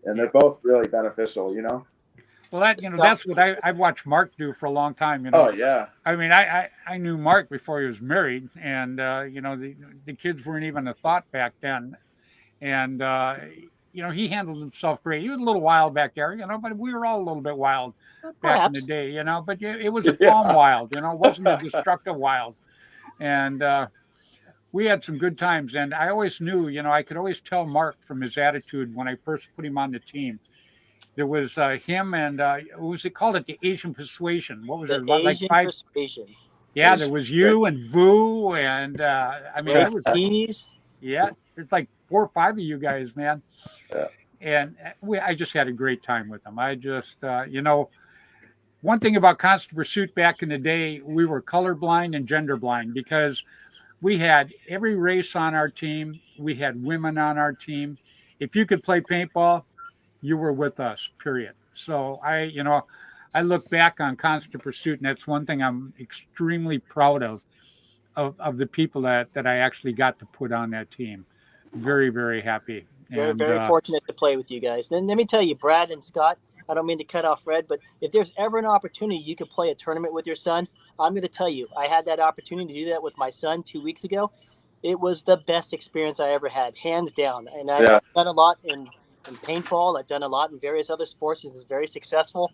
Speaker 4: And they're both really beneficial, you know?
Speaker 1: Well, that's what I've watched Mark do for a long time. You know.
Speaker 4: Oh yeah.
Speaker 1: I mean, I knew Mark before he was married, and you know, the kids weren't even a thought back then, and you know, he handled himself great. He was a little wild back there, you know, but we were all a little bit wild back in the day, you know. But it was a calm wild, you know, it wasn't a destructive wild, and we had some good times. And I always knew, you know, I could always tell Mark from his attitude when I first put him on the team. There was him and what was it called? The Asian Persuasion. What was it? Like five?
Speaker 3: Persuasion.
Speaker 1: Yeah, there was you and Vu, and I mean, it was yeah, it's like 4 or 5 of you guys, man.
Speaker 4: Yeah.
Speaker 1: And I just had a great time with them. I just, you know, one thing about Constant Pursuit back in the day, we were colorblind and gender blind because we had every race on our team. We had women on our team. If you could play paintball, you were with us, period. So I look back on Constant Pursuit, and that's one thing I'm extremely proud of the people that I actually got to put on that team. Very, very happy.
Speaker 3: Very fortunate to play with you guys. Then let me tell you, Brad and Scott, I don't mean to cut off Fred, but if there's ever an opportunity you could play a tournament with your son, I'm going to tell you, I had that opportunity to do that with my son 2 weeks ago. It was the best experience I ever had, hands down. And I've done a lot in paintball. I've done a lot in various other sports. It was very successful.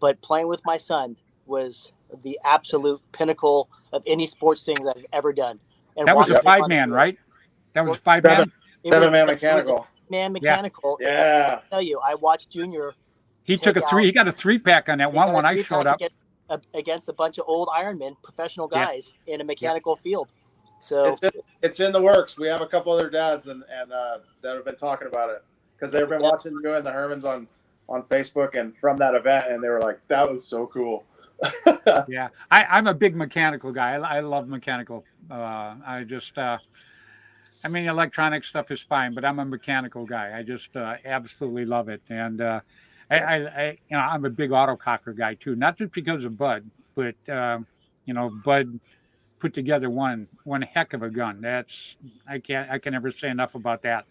Speaker 3: But playing with my son was the absolute pinnacle of any sports thing that I've ever done. And
Speaker 1: that was a 5-man, right? That was 5-man?
Speaker 4: 7-man mechanical.
Speaker 3: Man mechanical.
Speaker 4: Yeah.
Speaker 3: I tell you, I watched Junior.
Speaker 1: He took he got a 3-pack on that one when I showed up.
Speaker 3: Against a bunch of old Ironmen, professional guys in a mechanical field. So
Speaker 4: it's in the works. We have a couple other dads and that have been talking about it because they've been watching you and the Hermans on Facebook and from that event, and they were like, that was so cool.
Speaker 1: Yeah, I'm a big mechanical guy. I love mechanical. I just I mean, electronic stuff is fine, but I'm a mechanical guy. I just absolutely love it. And I you know, I'm a big autococker guy too, not just because of Bud, but you know, Bud put together one heck of a gun. I can never say enough about that.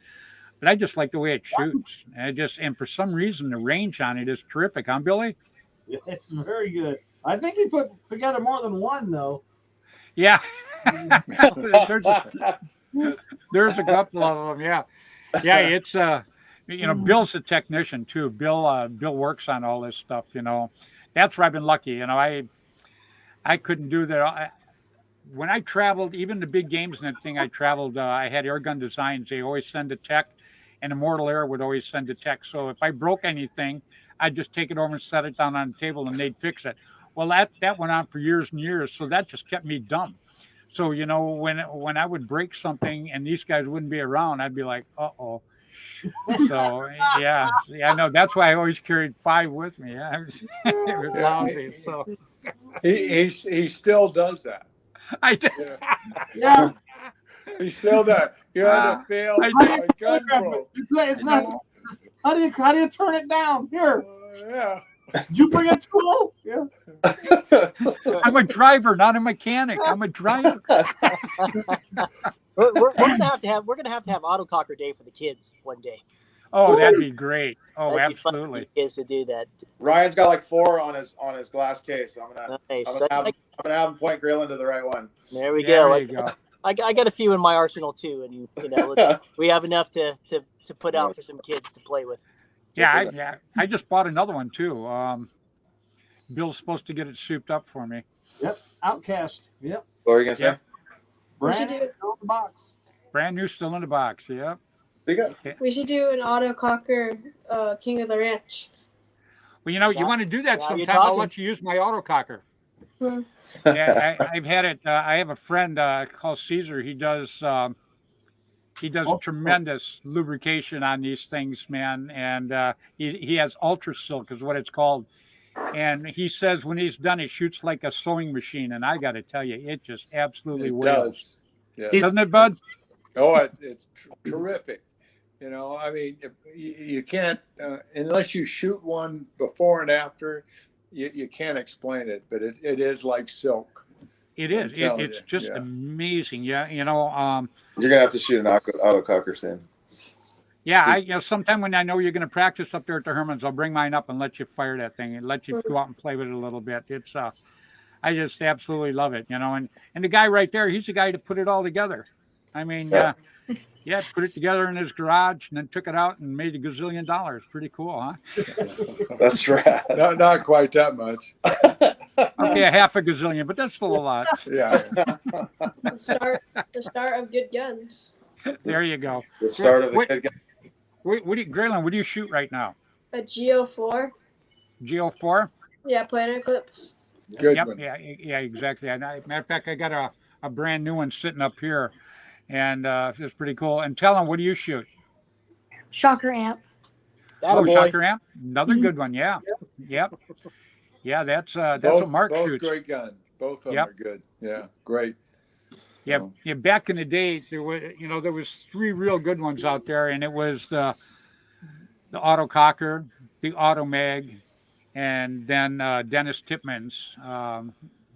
Speaker 1: But I just like the way it shoots. And for some reason the range on it is terrific, huh, Billy?
Speaker 2: Yeah, it's very good. I think he put together more than one though.
Speaker 1: Yeah. There's a couple of them. Yeah. Yeah, it's you know, Bill's a technician too. Bill works on all this stuff, you know. That's where I've been lucky. You know, I couldn't do that. When I traveled, even the big games and everything, I traveled, I had Airgun Designs. They always send a tech, and Immortal Air would always send a tech. So if I broke anything, I'd just take it over and set it down on the table, and they'd fix it. Well, that went on for years and years, so that just kept me dumb. So, you know, when I would break something and these guys wouldn't be around, I'd be like, uh-oh. So, yeah, no, that's why I always carried 5 with me. Yeah, it was lousy. So
Speaker 8: he still does that.
Speaker 1: I did.
Speaker 2: Yeah.
Speaker 8: He still does. You had to fail a gun broke.
Speaker 2: It's not. How do you turn it down? Here.
Speaker 8: Yeah.
Speaker 2: Did you bring a tool? Yeah.
Speaker 1: I'm a driver, not a mechanic. I'm a driver.
Speaker 3: we're gonna have to have autococker day for the kids one day.
Speaker 1: Oh, that'd be great. Oh,
Speaker 3: that'd
Speaker 1: absolutely.
Speaker 3: Be kids to do that.
Speaker 4: Ryan's got like 4 on his glass case. I'm gonna have him point grill into the right one.
Speaker 3: There we go.
Speaker 1: There you go.
Speaker 3: I got a few in my arsenal too, and you know we have enough to put out for some kids to play with.
Speaker 1: Yeah, I just bought another one too. Bill's supposed to get it souped up for me.
Speaker 2: Yep, Outcast. Yep.
Speaker 4: What were you gonna say?
Speaker 2: Brand new, still in the box.
Speaker 1: Brand new, still in the box. Yep.
Speaker 6: We should do an autococker King of the Ranch.
Speaker 1: Well, you want to do that sometime. I'll let you use my autococker.
Speaker 6: Hmm.
Speaker 1: Yeah, I've had it. I have a friend called Caesar. He does tremendous lubrication on these things, man. And he has Ultra Silk is what it's called. And he says when he's done, it shoots like a sewing machine. And I got to tell you, it just absolutely wails.
Speaker 8: Yeah.
Speaker 1: Doesn't it, Bud?
Speaker 8: Oh, it's terrific. I mean, you can't, unless you shoot one before and after, you can't explain it, but it is like silk.
Speaker 1: It is. It's just amazing. Yeah.
Speaker 9: You're going to have to shoot an autococker soon.
Speaker 1: Yeah. Sometime when I know you're going to practice up there at the Hermans, I'll bring mine up and let you fire that thing and let you go out and play with it a little bit. It's, I just absolutely love it, and the guy right there, he's the guy to put it all together. I mean, put it together in his garage and then took it out and made $1 gazillion. Pretty cool, huh?
Speaker 9: That's right.
Speaker 8: Not quite that much.
Speaker 1: Okay, a half a gazillion, but that's still a lot.
Speaker 8: Yeah.
Speaker 6: The start of good guns.
Speaker 1: There you go.
Speaker 9: The start of the good gun.
Speaker 1: Graylin, what do you shoot right now?
Speaker 6: A Geo4.
Speaker 1: Geo4?
Speaker 6: Yeah, Planet Eclipse.
Speaker 8: Good
Speaker 1: yep.
Speaker 8: one.
Speaker 1: Yeah, exactly. Matter of fact, I got a brand new one sitting up here. And it's pretty cool. And tell them, what do you shoot?
Speaker 7: Shocker amp.
Speaker 1: Shocker amp. Another good one. Yeah. Yep. Yeah, that's what Mark shoots.
Speaker 8: Both great guns. Both of them are good. Yeah, great.
Speaker 1: Yeah. Back in the day, there was 3 real good ones out there, and it was the autococker, the automag, and then Dennis Tipman's.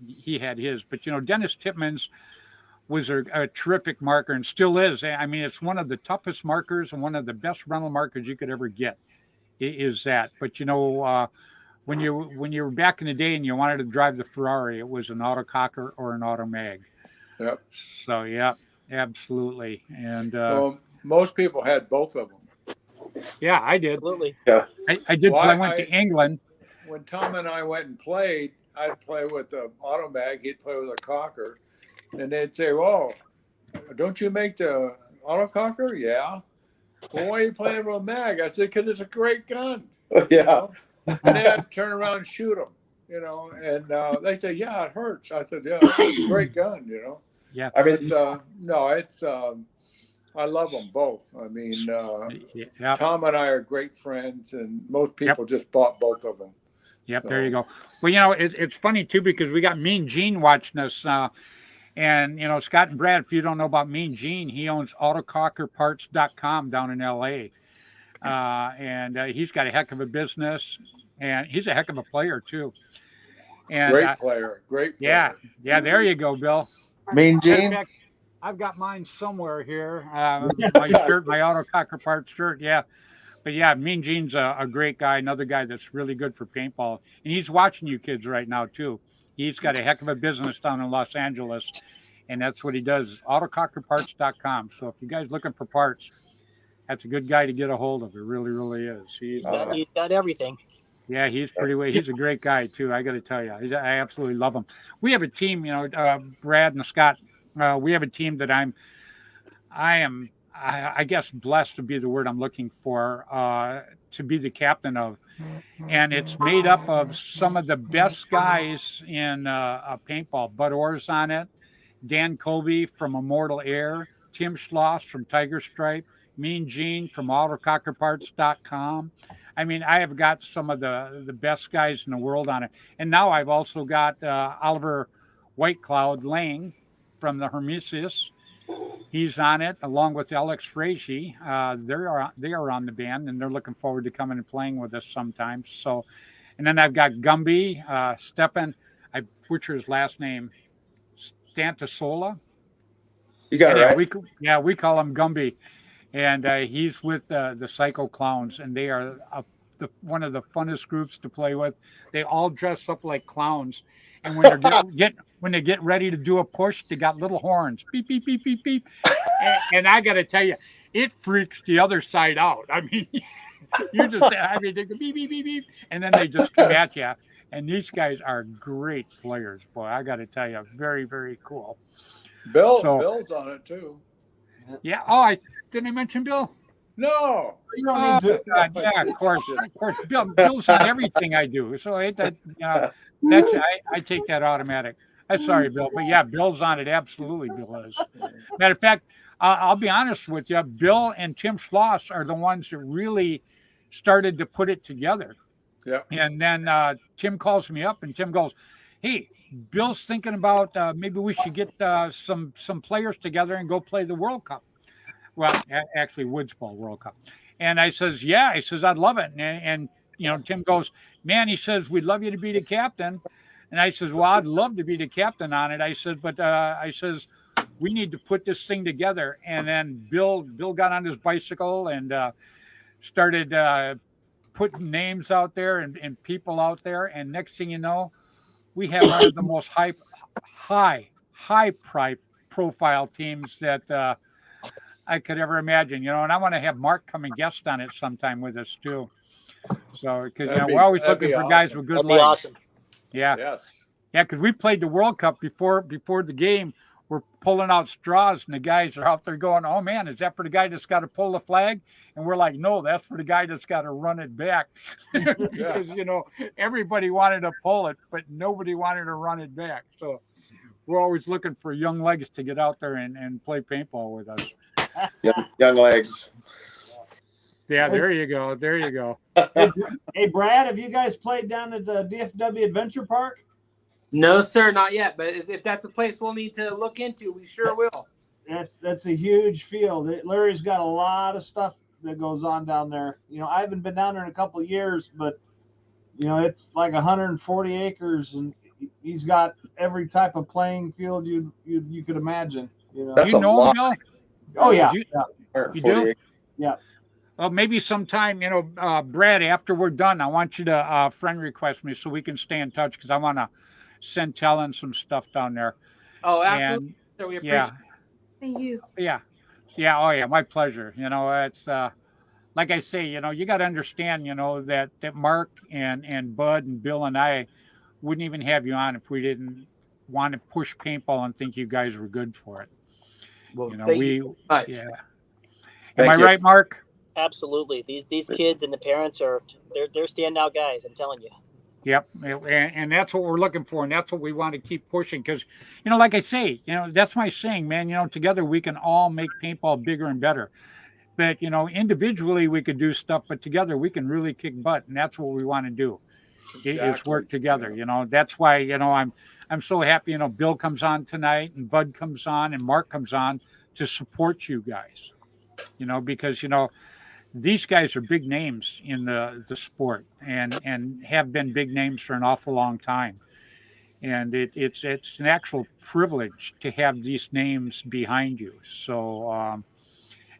Speaker 1: He had his, but Dennis Tipman's was a terrific marker and still is. I mean, it's one of the toughest markers and one of the best rental markers you could ever get. Is that? But when you were back in the day and you wanted to drive the Ferrari, it was an autococker or an automag.
Speaker 8: Yep.
Speaker 1: So yeah, absolutely. And
Speaker 8: well, most people had both of them.
Speaker 1: Yeah, I did.
Speaker 3: Absolutely.
Speaker 9: Yeah.
Speaker 1: I did. Well, I went to England.
Speaker 8: When Tom and I went and played, I'd play with the automag. He'd play with a cocker. And they'd say, "Oh, don't you make the autococker?" "Yeah." "Well, why are you playing with a mag?" I said, "Because it's a great gun."
Speaker 9: Yeah.
Speaker 8: And then I'd turn around and shoot them, and they say, "Yeah, it hurts." I said, "Yeah, it's a great gun,
Speaker 1: Yeah.
Speaker 8: I mean, no, it's, I love them both. I mean, Tom and I are great friends, and most people just bought both of them.
Speaker 1: Yep, so. There you go. Well, it's funny, too, because we got Mean Gene watching us. And, Scott and Brad, if you don't know about Mean Gene, he owns autocockerparts.com down in L.A. And he's got a heck of a business, and he's a heck of a player, too. And,
Speaker 8: great player.
Speaker 1: Yeah, there you go, Bill.
Speaker 9: Mean Gene?
Speaker 1: Fact, I've got mine somewhere here. My shirt, my autococker parts shirt, yeah. But, yeah, Mean Gene's a great guy, another guy that's really good for paintball. And he's watching you kids right now, too. He's got a heck of a business down in Los Angeles, and that's what he does, autocockerparts.com. So if you guys looking for parts, that's a good guy to get a hold of. It really, really is. He's
Speaker 3: got everything.
Speaker 1: Yeah, he's a great guy, too. I got to tell you, I absolutely love him. We have a team, Brad and Scott, we have a team that I guess blessed to be the word I'm looking for, to be the captain of. And it's made up of some of the best guys in paintball. Bud Orr's on it, Dan Colby from Immortal Air, Tim Schloss from Tiger Stripe, Mean Gene from AutoCockerParts.com. I mean, I have got some of the best guys in the world on it. And now I've also got Oliver Whitecloud Lang from the Hermesis. He's on it along with Alex Frazee. They are on the band, and they're looking forward to coming and playing with us sometimes. So, and then I've got Gumby, Stefan. I butcher his last name, Stantasola.
Speaker 9: You got it right.
Speaker 1: We call him Gumby, and he's with the Psycho Clowns, and they are one of the funnest groups to play with. They all dress up like clowns, and when they get ready to do a push, they got little horns, beep beep beep beep beep, and I got to tell you, it freaks the other side out. I mean, they go beep beep beep beep, and then they just come at you. And these guys are great players, boy. I got to tell you, very, very cool.
Speaker 8: Bill's on it too.
Speaker 1: Yeah. Oh, didn't I mention Bill?
Speaker 8: No,
Speaker 2: you don't need to.
Speaker 1: God, yeah, of course. Bill's on everything I do. So that's I take that automatic. I'm sorry, Bill, but yeah, Bill's on it. Absolutely, Bill is. Matter of fact, I'll be honest with you. Bill and Tim Schloss are the ones that really started to put it together.
Speaker 8: Yeah.
Speaker 1: And then Tim calls me up, and Tim goes, "Hey, Bill's thinking about maybe we should get some players together and go play the World Cup." Well, actually, Woods Ball World Cup. And I says, yeah. I says, I'd love it. And Tim goes, man, he says, we'd love you to be the captain. And I says, well, I'd love to be the captain on it. I said, but I says, we need to put this thing together. And then Bill got on his bicycle and started putting names out there and people out there. And next thing you know, we have one of the most high profile teams that I could ever imagine, and I want to have Mark come and guest on it sometime with us too. So, because we're always looking for guys with good legs.
Speaker 3: Awesome.
Speaker 1: Yeah.
Speaker 8: Yes.
Speaker 1: Yeah, because we played the World Cup before the game. We're pulling out straws, and the guys are out there going, "Oh man, is that for the guy that's got to pull the flag?" And we're like, "No, that's for the guy that's got to run it back," because everybody wanted to pull it, but nobody wanted to run it back. So we're always looking for young legs to get out there and play paintball with us.
Speaker 9: Young legs.
Speaker 1: Yeah, there you go. There you go.
Speaker 2: Hey, Brad, have you guys played down at the DFW Adventure Park?
Speaker 5: No, sir, not yet. But if that's a place we'll need to look into, we sure will.
Speaker 2: That's a huge field. Larry's got a lot of stuff that goes on down there. I haven't been down there in a couple of years, but it's like 140 acres, and he's got every type of playing field you could imagine.
Speaker 9: That's a lot.
Speaker 1: Bill?
Speaker 2: Oh yeah.
Speaker 1: You do?
Speaker 2: Yeah.
Speaker 1: Well, maybe sometime, Brad, after we're done, I want you to friend request me so we can stay in touch, because I want to send Talon some stuff down there.
Speaker 5: Oh, absolutely. So we appreciate it.
Speaker 7: Thank you.
Speaker 1: Yeah. Yeah. Oh, yeah. My pleasure. It's like I say, you got to understand, that Mark and Bud and Bill and I wouldn't even have you on if we didn't want to push paintball and think you guys were good for it.
Speaker 5: Well, thank you so much.
Speaker 1: Yeah. Am I right, Mark?
Speaker 3: Absolutely. These kids and the parents they're standout guys. I'm telling you.
Speaker 1: Yep. And that's what we're looking for. And that's what we want to keep pushing. Because, like I say, that's my saying, man, together we can all make paintball bigger and better. But, individually we could do stuff, but together we can really kick butt. And that's what we want to do. Exactly. Is work together. That's why, I'm so happy, Bill comes on tonight and Bud comes on and Mark comes on to support you guys, because, these guys are big names in the sport and have been big names for an awful long time. And it's an actual privilege to have these names behind you. So,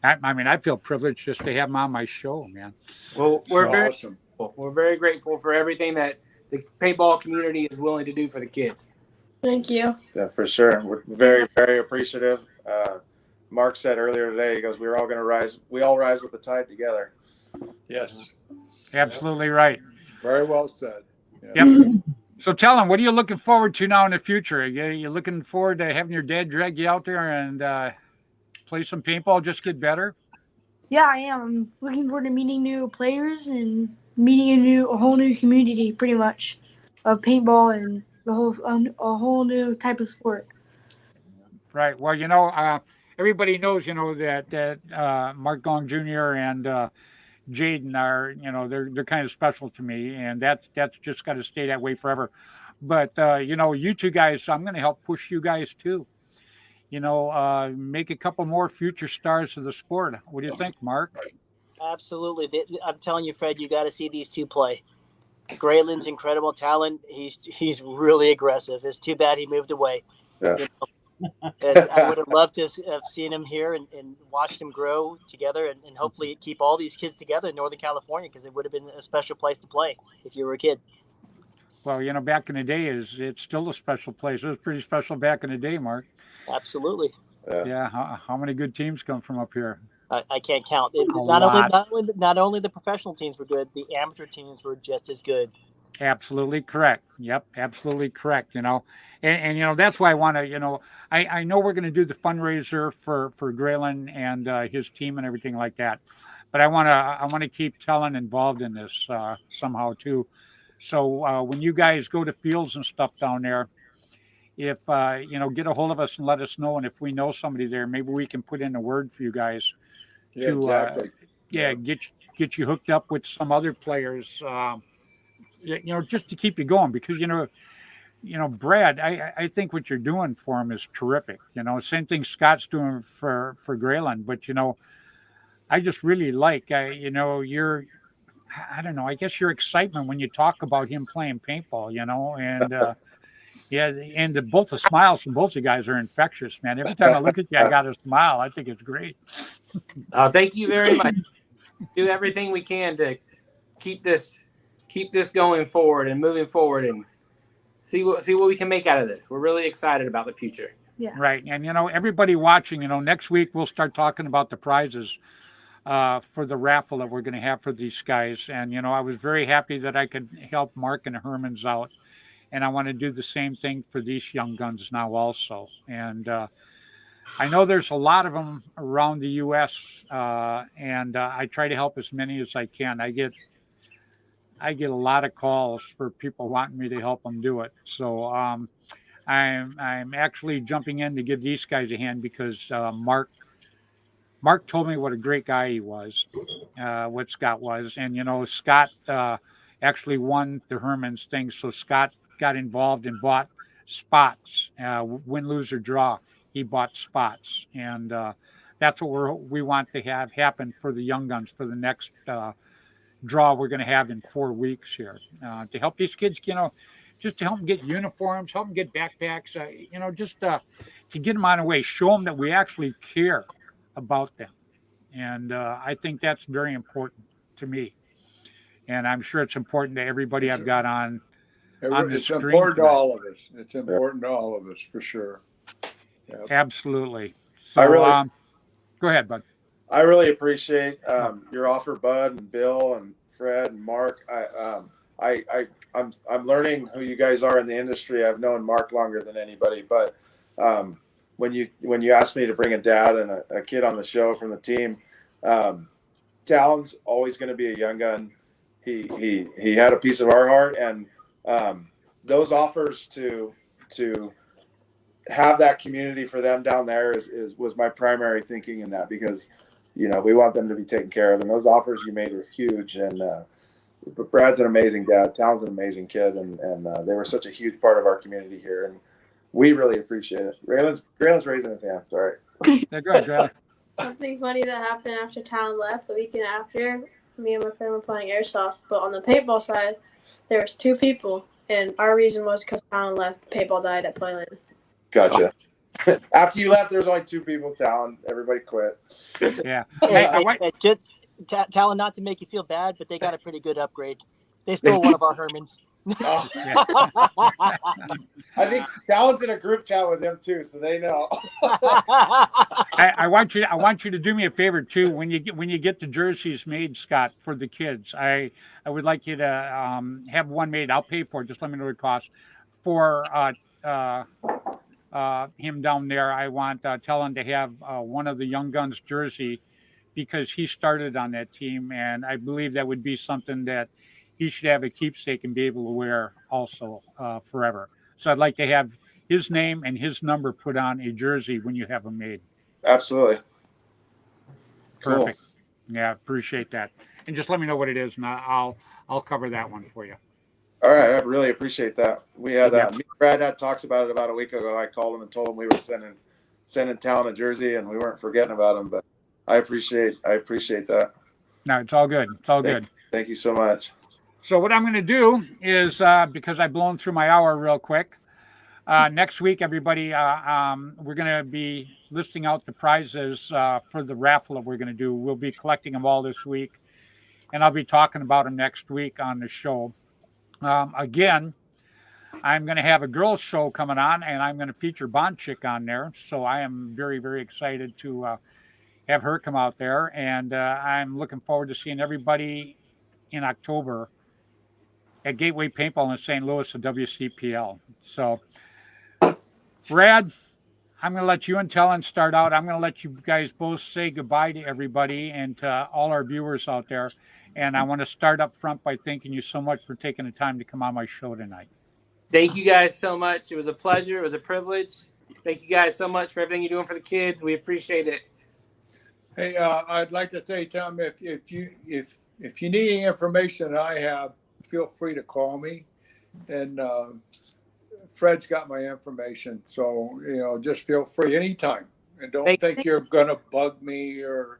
Speaker 1: I feel privileged just to have them on my show, man.
Speaker 5: Well, we're very
Speaker 8: awesome.
Speaker 5: We're very grateful for everything that the paintball community is willing to do for the kids.
Speaker 6: Thank you.
Speaker 9: Yeah, for sure. We're very, very appreciative. Mark said earlier today, he goes, we all rise with the tide together.
Speaker 8: Yes.
Speaker 1: Absolutely right.
Speaker 8: Very well said.
Speaker 1: Yeah. Yep. So tell him, what are you looking forward to now in the future? Are you looking forward to having your dad drag you out there and play some paintball, just get better?
Speaker 7: Yeah, I am. I'm looking forward to meeting new players and meeting a whole new community, pretty much, of paintball and a whole new type of sport.
Speaker 1: Right. Well, everybody knows, that Mark Gong Jr. and Jaden are, they're kind of special to me, and that's just got to stay that way forever. But you two guys, I'm going to help push you guys too. Make a couple more future stars of the sport. What do you think, Mark?
Speaker 3: Absolutely. I'm telling you, Fred, you got to see these two play. Graylin's incredible talent. He's really aggressive. It's too bad he moved away.
Speaker 9: Yeah.
Speaker 3: And I would have loved to have seen him here and watched him grow together and hopefully keep all these kids together in Northern California, because it would have been a special place to play if you were a kid.
Speaker 1: Well, back in the day, it's still a special place. It was pretty special back in the day, Mark.
Speaker 3: Absolutely.
Speaker 1: Yeah. How many good teams come from up here?
Speaker 3: I can't count. Not only the professional teams were good, the amateur teams were just as good.
Speaker 1: Absolutely correct. Yep, absolutely correct. And that's why I want to. I know we're going to do the fundraiser for Graylin and his team and everything like that, but I want to keep Talon involved in this somehow too. So when you guys go to fields and stuff down there, if get a hold of us and let us know, and if we know somebody there, maybe we can put in a word for you guys
Speaker 8: Yeah,
Speaker 1: to
Speaker 8: exactly.
Speaker 1: get you hooked up with some other players. Just to keep you going, because Brad, I think what you're doing for him is terrific. Same thing Scott's doing for Graylin, but I just really like your I don't know, I guess your excitement when you talk about him playing paintball, and yeah, and both the smiles from both you guys are infectious, man. Every time I look at you, I got a smile. I think it's great.
Speaker 5: Thank you very much. Do everything we can to keep this going forward and moving forward, and see what we can make out of this. We're really excited about the future.
Speaker 7: Yeah.
Speaker 1: Right. And everybody watching, next week we'll start talking about the prizes for the raffle that we're going to have for these guys. And I was very happy that I could help Mark and the Hermans out, and I want to do the same thing for these young guns now also. And I know there's a lot of them around the U.S. And I try to help as many as I can. I get a lot of calls for people wanting me to help them do it. So I'm actually jumping in to give these guys a hand, because Mark told me what a great guy he was, what Scott was, and Scott actually won the Hermans thing. So Scott got involved and bought spots, win, lose or draw. He bought spots, and that's what we want to have happen for the young guns for the next draw we're going to have in 4 weeks here, to help these kids, just to help them get uniforms, help them get backpacks, just to get them on the way, show them that we actually care about them. And I think that's very important to me. And I'm sure it's important to everybody I've got on the
Speaker 8: It's
Speaker 1: screen
Speaker 8: important
Speaker 1: tonight.
Speaker 8: to all of us. It's important to all of us, for sure.
Speaker 1: Yep. Absolutely. So, go ahead, bud.
Speaker 9: I really appreciate your offer, Bud and Bill and Fred and Mark. I'm learning who you guys are in the industry. I've known Mark longer than anybody, but when you asked me to bring a dad and a kid on the show from the team, Talon's always going to be a young gun. He had a piece of our heart, and those offers to have that community for them down there was my primary thinking in that, because we want them to be taken care of, and those offers you made were huge. And but Brad's an amazing dad, Talon's an amazing kid, and they were such a huge part of our community here, and we really appreciate it. Graylon's raising his hand. Sorry.
Speaker 1: Yeah, go ahead, Graylon.
Speaker 6: Something funny that happened after Talon left, the weekend after, me and my friend were playing airsoft, but on the paintball side, there was 2 people, and our reason was because Talon left, paintball died at Playland.
Speaker 9: Gotcha. After you left, there was only 2 people. Talon, everybody quit.
Speaker 1: Yeah.
Speaker 3: Talon, not to make you feel bad, but they got a pretty good upgrade. They stole one of our Hermans.
Speaker 9: Oh. I think Talon's in a group chat with them too, so they know.
Speaker 1: I want you to do me a favor too. When you get the jerseys made, Scott, for the kids, I would like you to have one made. I'll pay for it. Just let me know what it costs. For him down there, I want Talon to have one of the Young Guns jersey, because he started on that team, and I believe that would be something that he should have a keepsake and be able to wear also forever. So I'd like to have his name and his number put on a jersey when you have them made.
Speaker 9: Absolutely.
Speaker 1: Perfect. Cool. Yeah, appreciate that. And just let me know what it is, and I'll cover that one for you.
Speaker 9: All right, I really appreciate that. We had me and Brad had talks about it about a week ago. I called him and told him we were sending Talon a jersey, and we weren't forgetting about him. But I appreciate that.
Speaker 1: No, it's all good. It's all good.
Speaker 9: Thank you so much.
Speaker 1: So what I'm going to do is, because I've blown through my hour real quick, next week, everybody, we're going to be listing out the prizes for the raffle that we're going to do. We'll be collecting them all this week, and I'll be talking about them next week on the show. Again, I'm going to have a girls' show coming on, and I'm going to feature Bond Chick on there. So I am very, very excited to have her come out there, and I'm looking forward to seeing everybody in October at Gateway Paintball in St. Louis, the WCPL. So, Brad, I'm going to let you and Tellen start out. I'm going to let you guys both say goodbye to everybody and to all our viewers out there. And I want to start up front by thanking you so much for taking the time to come on my show tonight.
Speaker 5: Thank you guys so much. It was a pleasure. It was a privilege. Thank you guys so much for everything you're doing for the kids. We appreciate it.
Speaker 8: Hey, I'd like to say, Tom, if you need any information that I have, feel free to call me. And Fred's got my information, so just feel free anytime. And don't think you're gonna bug me or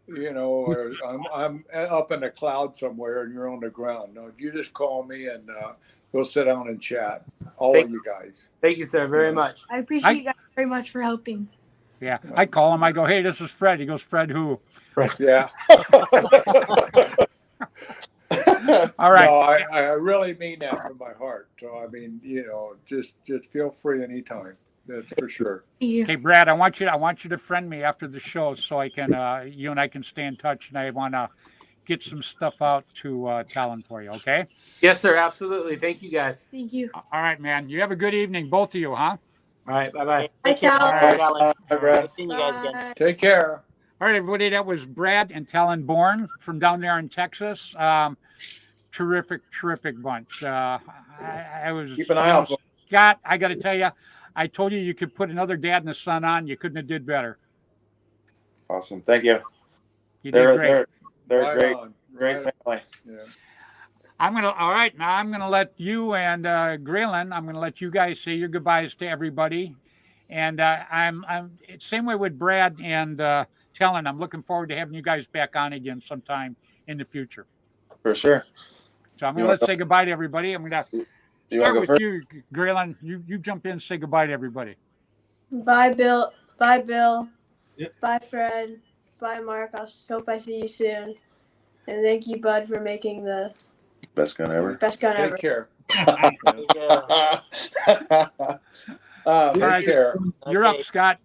Speaker 8: or I'm up in a cloud somewhere and you're on the ground. No, you just call me and we'll sit down and chat. All of you guys.
Speaker 5: Thank you, sir, very much.
Speaker 7: I appreciate you guys very much for helping.
Speaker 1: Yeah, I call him. I go, hey, this is Fred. He goes, Fred who?
Speaker 8: Yeah.
Speaker 1: All right.
Speaker 8: No, I really mean that from my heart. So I mean, just feel free anytime. That's for sure.
Speaker 1: Okay, Brad, I want you to friend me after the show so I can you and I can stay in touch, and I want to get some stuff out to Talon for you. Okay?
Speaker 5: Yes, sir. Absolutely. Thank you, guys.
Speaker 7: Thank you.
Speaker 1: All right, man. You have a good evening, both of you, huh?
Speaker 5: All right. Bye-bye.
Speaker 6: Bye, Talon.
Speaker 3: Bye, Brad. Seeing you guys again.
Speaker 8: Take care.
Speaker 1: All right, everybody. That was Brad and Talon Bourne from down there in Texas. Terrific bunch. I was
Speaker 9: Keep an eye out.
Speaker 1: Scott, I got to tell you, I told you could put another Dad and the Son on. You couldn't have did better.
Speaker 9: Awesome. Thank you.
Speaker 1: You did great.
Speaker 9: They're
Speaker 8: Right
Speaker 9: great.
Speaker 8: on.
Speaker 9: Great family.
Speaker 8: Yeah.
Speaker 1: All right, now I'm gonna let you and Graylin, I'm gonna let you guys say your goodbyes to everybody. And I'm same way with Brad and Talon. I'm looking forward to having you guys back on again sometime in the future.
Speaker 9: For sure.
Speaker 1: So I'm gonna say goodbye to everybody. I'm gonna start with you, Graylin. You jump in and say goodbye to everybody.
Speaker 6: Bye, Bill. Bye, Bill.
Speaker 2: Yep.
Speaker 6: Bye, Fred. Bye, Mark. I hope I see you soon. And thank you, Bud, for making the
Speaker 9: Best gun ever.
Speaker 6: best gun ever.
Speaker 8: Take care.
Speaker 1: Take
Speaker 8: care.
Speaker 1: You're up, Scott.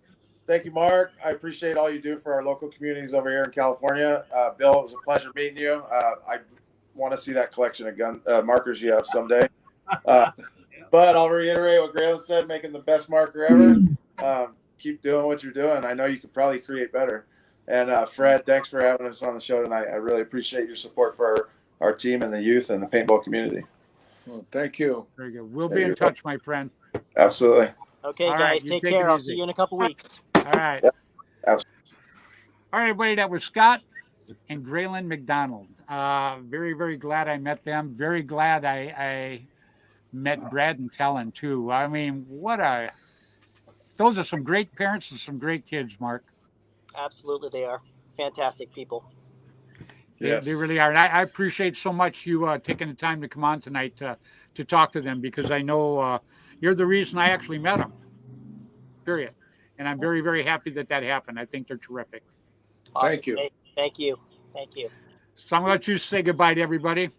Speaker 9: Thank you, Mark. I appreciate all you do for our local communities over here in California. Bill, it was a pleasure meeting you. I want to see that collection of gun markers you have someday. But I'll reiterate what Graylin said, making the best marker ever. Keep doing what you're doing. I know you could probably create better. And Fred, thanks for having us on the show tonight. I really appreciate your support for our team and the youth and the paintball community.
Speaker 8: Well, thank you.
Speaker 1: Very good. We'll be in touch, my friend.
Speaker 9: Absolutely.
Speaker 3: Okay,
Speaker 1: All
Speaker 3: guys,
Speaker 1: right, you
Speaker 3: take
Speaker 1: take
Speaker 3: care.
Speaker 1: it
Speaker 3: I'll
Speaker 1: easy.
Speaker 3: see you in a couple weeks.
Speaker 1: All right.
Speaker 9: Yep. Absolutely.
Speaker 1: All right, everybody. That was Scott and Graylin McDonald. Very, very glad I met them. Very glad I met Brad and Talon too. I mean, those are some great parents and some great kids, Mark.
Speaker 3: Absolutely, they are fantastic people.
Speaker 8: Yes.
Speaker 1: They really are. And I appreciate so much you taking the time to come on tonight to talk to them, because I know you're the reason I actually met them. Period. And I'm very, very happy that happened. I think they're terrific.
Speaker 3: Awesome.
Speaker 8: Thank you.
Speaker 3: Hey, thank you. Thank you.
Speaker 1: So I'm going to let you say goodbye to everybody.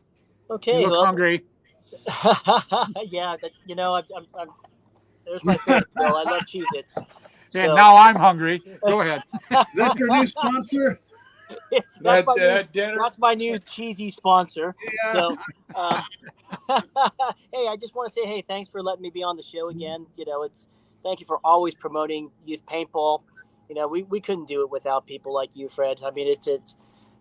Speaker 3: Okay.
Speaker 1: You look hungry.
Speaker 3: Yeah, I'm there's my favorite, Bill. I love Cheez-Its.
Speaker 1: And now I'm hungry. Go ahead.
Speaker 2: Is that your new sponsor?
Speaker 3: That's my new cheesy sponsor.
Speaker 2: Yeah.
Speaker 3: So, hey, I just want to say, hey, thanks for letting me be on the show again. Thank you for always promoting youth paintball. We couldn't do it without people like you, Fred. I mean,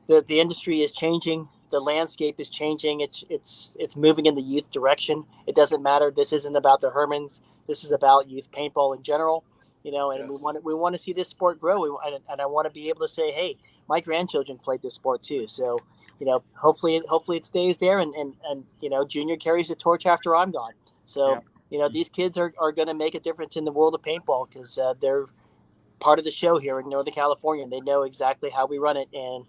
Speaker 3: the industry is changing. The landscape is changing. It's moving in the youth direction. It doesn't matter. This isn't about the Hermans. This is about youth paintball in general. And yes. we want to see this sport grow. And I want to be able to say, hey, my grandchildren played this sport too. So, hopefully it stays there and Junior carries the torch after I'm gone. So, these kids are going to make a difference in the world of paintball because they're part of the show here in Northern California. And they know exactly how we run it. And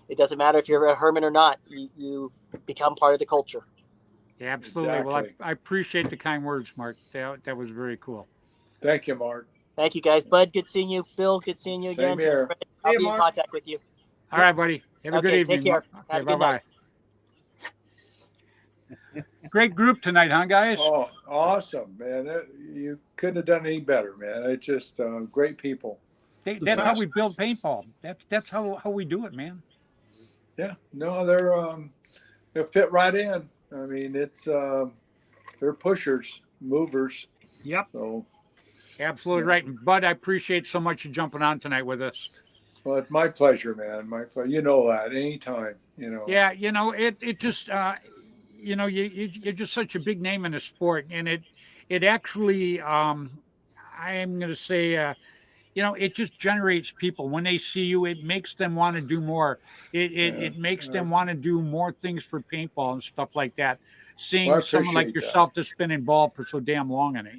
Speaker 3: it doesn't matter if you're a Herman or not, you become part of the culture.
Speaker 1: Yeah, absolutely. Exactly. Well, I appreciate the kind words, Mark. That was very cool.
Speaker 8: Thank you, Mark.
Speaker 3: Thank you, guys. Bud, good seeing you. Bill, good seeing you again.
Speaker 8: Same here.
Speaker 3: I'll be in contact with you.
Speaker 1: All right, buddy. Have a good evening.
Speaker 3: Take care.
Speaker 1: Okay, bye-bye. Great group tonight, huh, guys?
Speaker 8: Oh, awesome, man. You couldn't have done any better, man. It's just great people.
Speaker 1: That's how we build paintball. That's how we do it, man.
Speaker 8: Yeah. No, they fit right in. I mean, it's they're pushers, movers.
Speaker 1: Yep.
Speaker 8: So
Speaker 1: absolutely right. And Bud, I appreciate so much you jumping on tonight with us.
Speaker 8: Well, it's my pleasure, man. My pleasure. You know that anytime.
Speaker 1: Yeah, it just you're just such a big name in the sport, and it actually I am going to say it just generates people when they see you. It makes them want to do more. It makes them want to do more things for paintball and stuff like that. Seeing someone like yourself that's been involved for so damn long in it,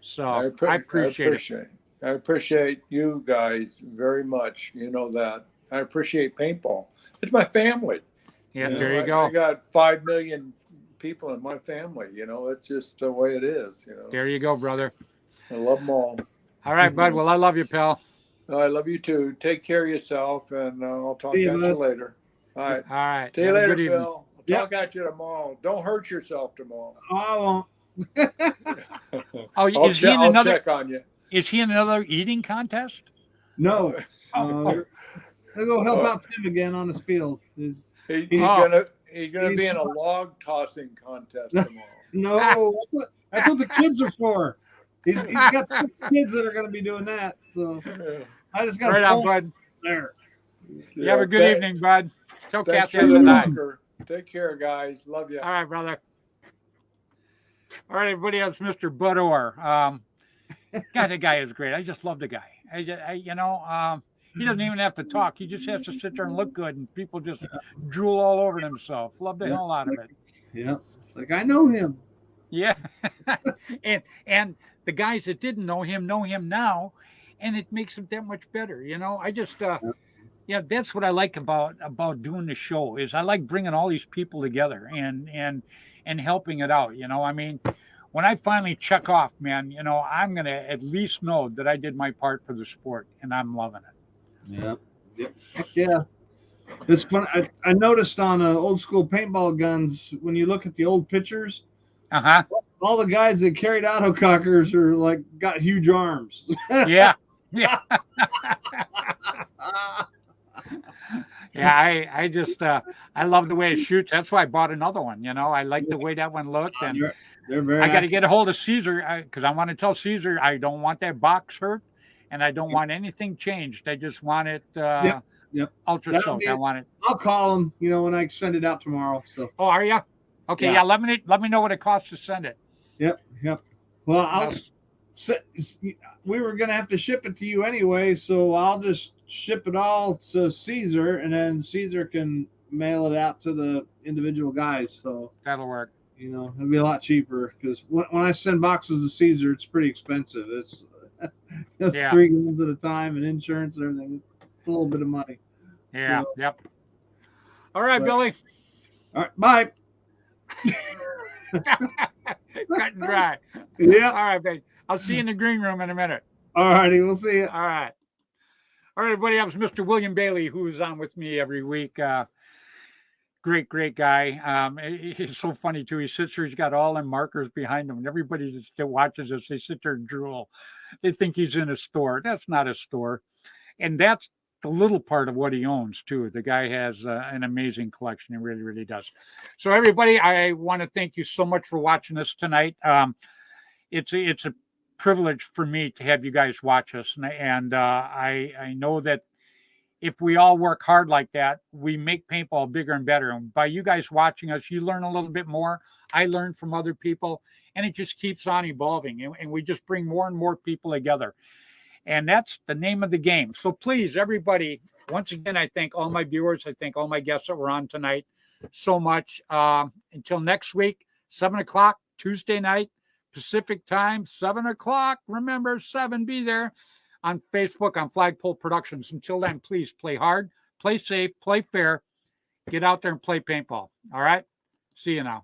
Speaker 1: So I appreciate it.
Speaker 8: I appreciate you guys very much. You know that. I appreciate paintball. It's my family.
Speaker 1: Yeah, there you go.
Speaker 8: I got 5 million people in my family. It's just the way it is.
Speaker 1: There you go, brother.
Speaker 8: I love them all.
Speaker 1: All right, Bud. Well, I love you, pal.
Speaker 8: I love you too. Take care of yourself, and I'll talk to you later. All right.
Speaker 1: All right.
Speaker 8: See you later, Bill. I'll talk at you tomorrow. Don't hurt yourself tomorrow.
Speaker 2: Oh, I won't.
Speaker 1: I'll
Speaker 8: check on you.
Speaker 1: Is he in another eating contest?
Speaker 2: No. I'll go help out Tim again on his field.
Speaker 8: He's gonna be in a log tossing contest tomorrow.
Speaker 2: No, that's what the kids are for. He's got 6 kids that are going to be doing that. So I just got
Speaker 1: right on, Bud.
Speaker 2: There.
Speaker 1: You have a good evening, Bud. Tell Kathy
Speaker 8: Take care, guys. Love you.
Speaker 1: All right, brother. All right, everybody. That's Mr. Bud Orr. God, the guy is great. I just love the guy. He doesn't even have to talk. He just has to sit there and look good, and people just drool all over themselves. Love the hell out of it.
Speaker 2: Yeah, it's like I know him.
Speaker 1: Yeah, and the guys that didn't know him now, and it makes him that much better. I just that's what I like about doing the show is I like bringing all these people together and helping it out. I mean, when I finally check off, man, I'm gonna at least know that I did my part for the sport, and I'm loving it.
Speaker 2: Yeah. It's fun. I noticed on old school paintball guns when you look at the old pictures. All the guys that carried autocockers are got huge arms.
Speaker 1: Yeah. Yeah, I just I love the way it shoots. That's why I bought another one. I like the way that one looked, and I got to get a hold of Caesar because I want to tell Caesar I don't want that box hurt, and I don't want anything changed. I just want it ultra soaked. I want it.
Speaker 2: I'll call him. When I send it out tomorrow. So.
Speaker 1: Oh, are you? Okay, yeah. Let me know what it costs to send it.
Speaker 2: Yep. Well, we were gonna have to ship it to you anyway, so I'll just ship it all to Caesar, and then Caesar can mail it out to the individual guys. So
Speaker 1: that'll work.
Speaker 2: It'll be a lot cheaper because when I send boxes to Caesar, it's pretty expensive. It's 3 guns at a time and insurance and everything. It's a little bit of money.
Speaker 1: Yeah. So, yep. All right, Billy.
Speaker 2: All right. Bye.
Speaker 1: Cut and dry.
Speaker 2: Yeah.
Speaker 1: All right, babe. I'll see you in the green room in a minute.
Speaker 2: All righty. We'll see you.
Speaker 1: All right. All right, everybody. That was Mr. William Bailey, who is on with me every week. Great guy. It's so funny, too. He sits there. He's got all them markers behind him. And everybody that watches us, they sit there and drool. They think he's in a store. That's not a store. And that's the little part of what he owns, too. The guy has an amazing collection. He really, really does. So, everybody, I want to thank you so much for watching us tonight. It's a privilege for me to have you guys watch us. And I know that if we all work hard like that, we make paintball bigger and better. And by you guys watching us, you learn a little bit more. I learn from other people, and it just keeps on evolving. And we just bring more and more people together. And that's the name of the game. So please, everybody, once again, I thank all my viewers. I thank all my guests that were on tonight so much. Until next week, 7 o'clock, Tuesday night, Pacific time, 7 o'clock. Remember, 7, be there on Facebook, on Flagpole Productions. Until then, please play hard, play safe, play fair. Get out there and play paintball. All right? See you now.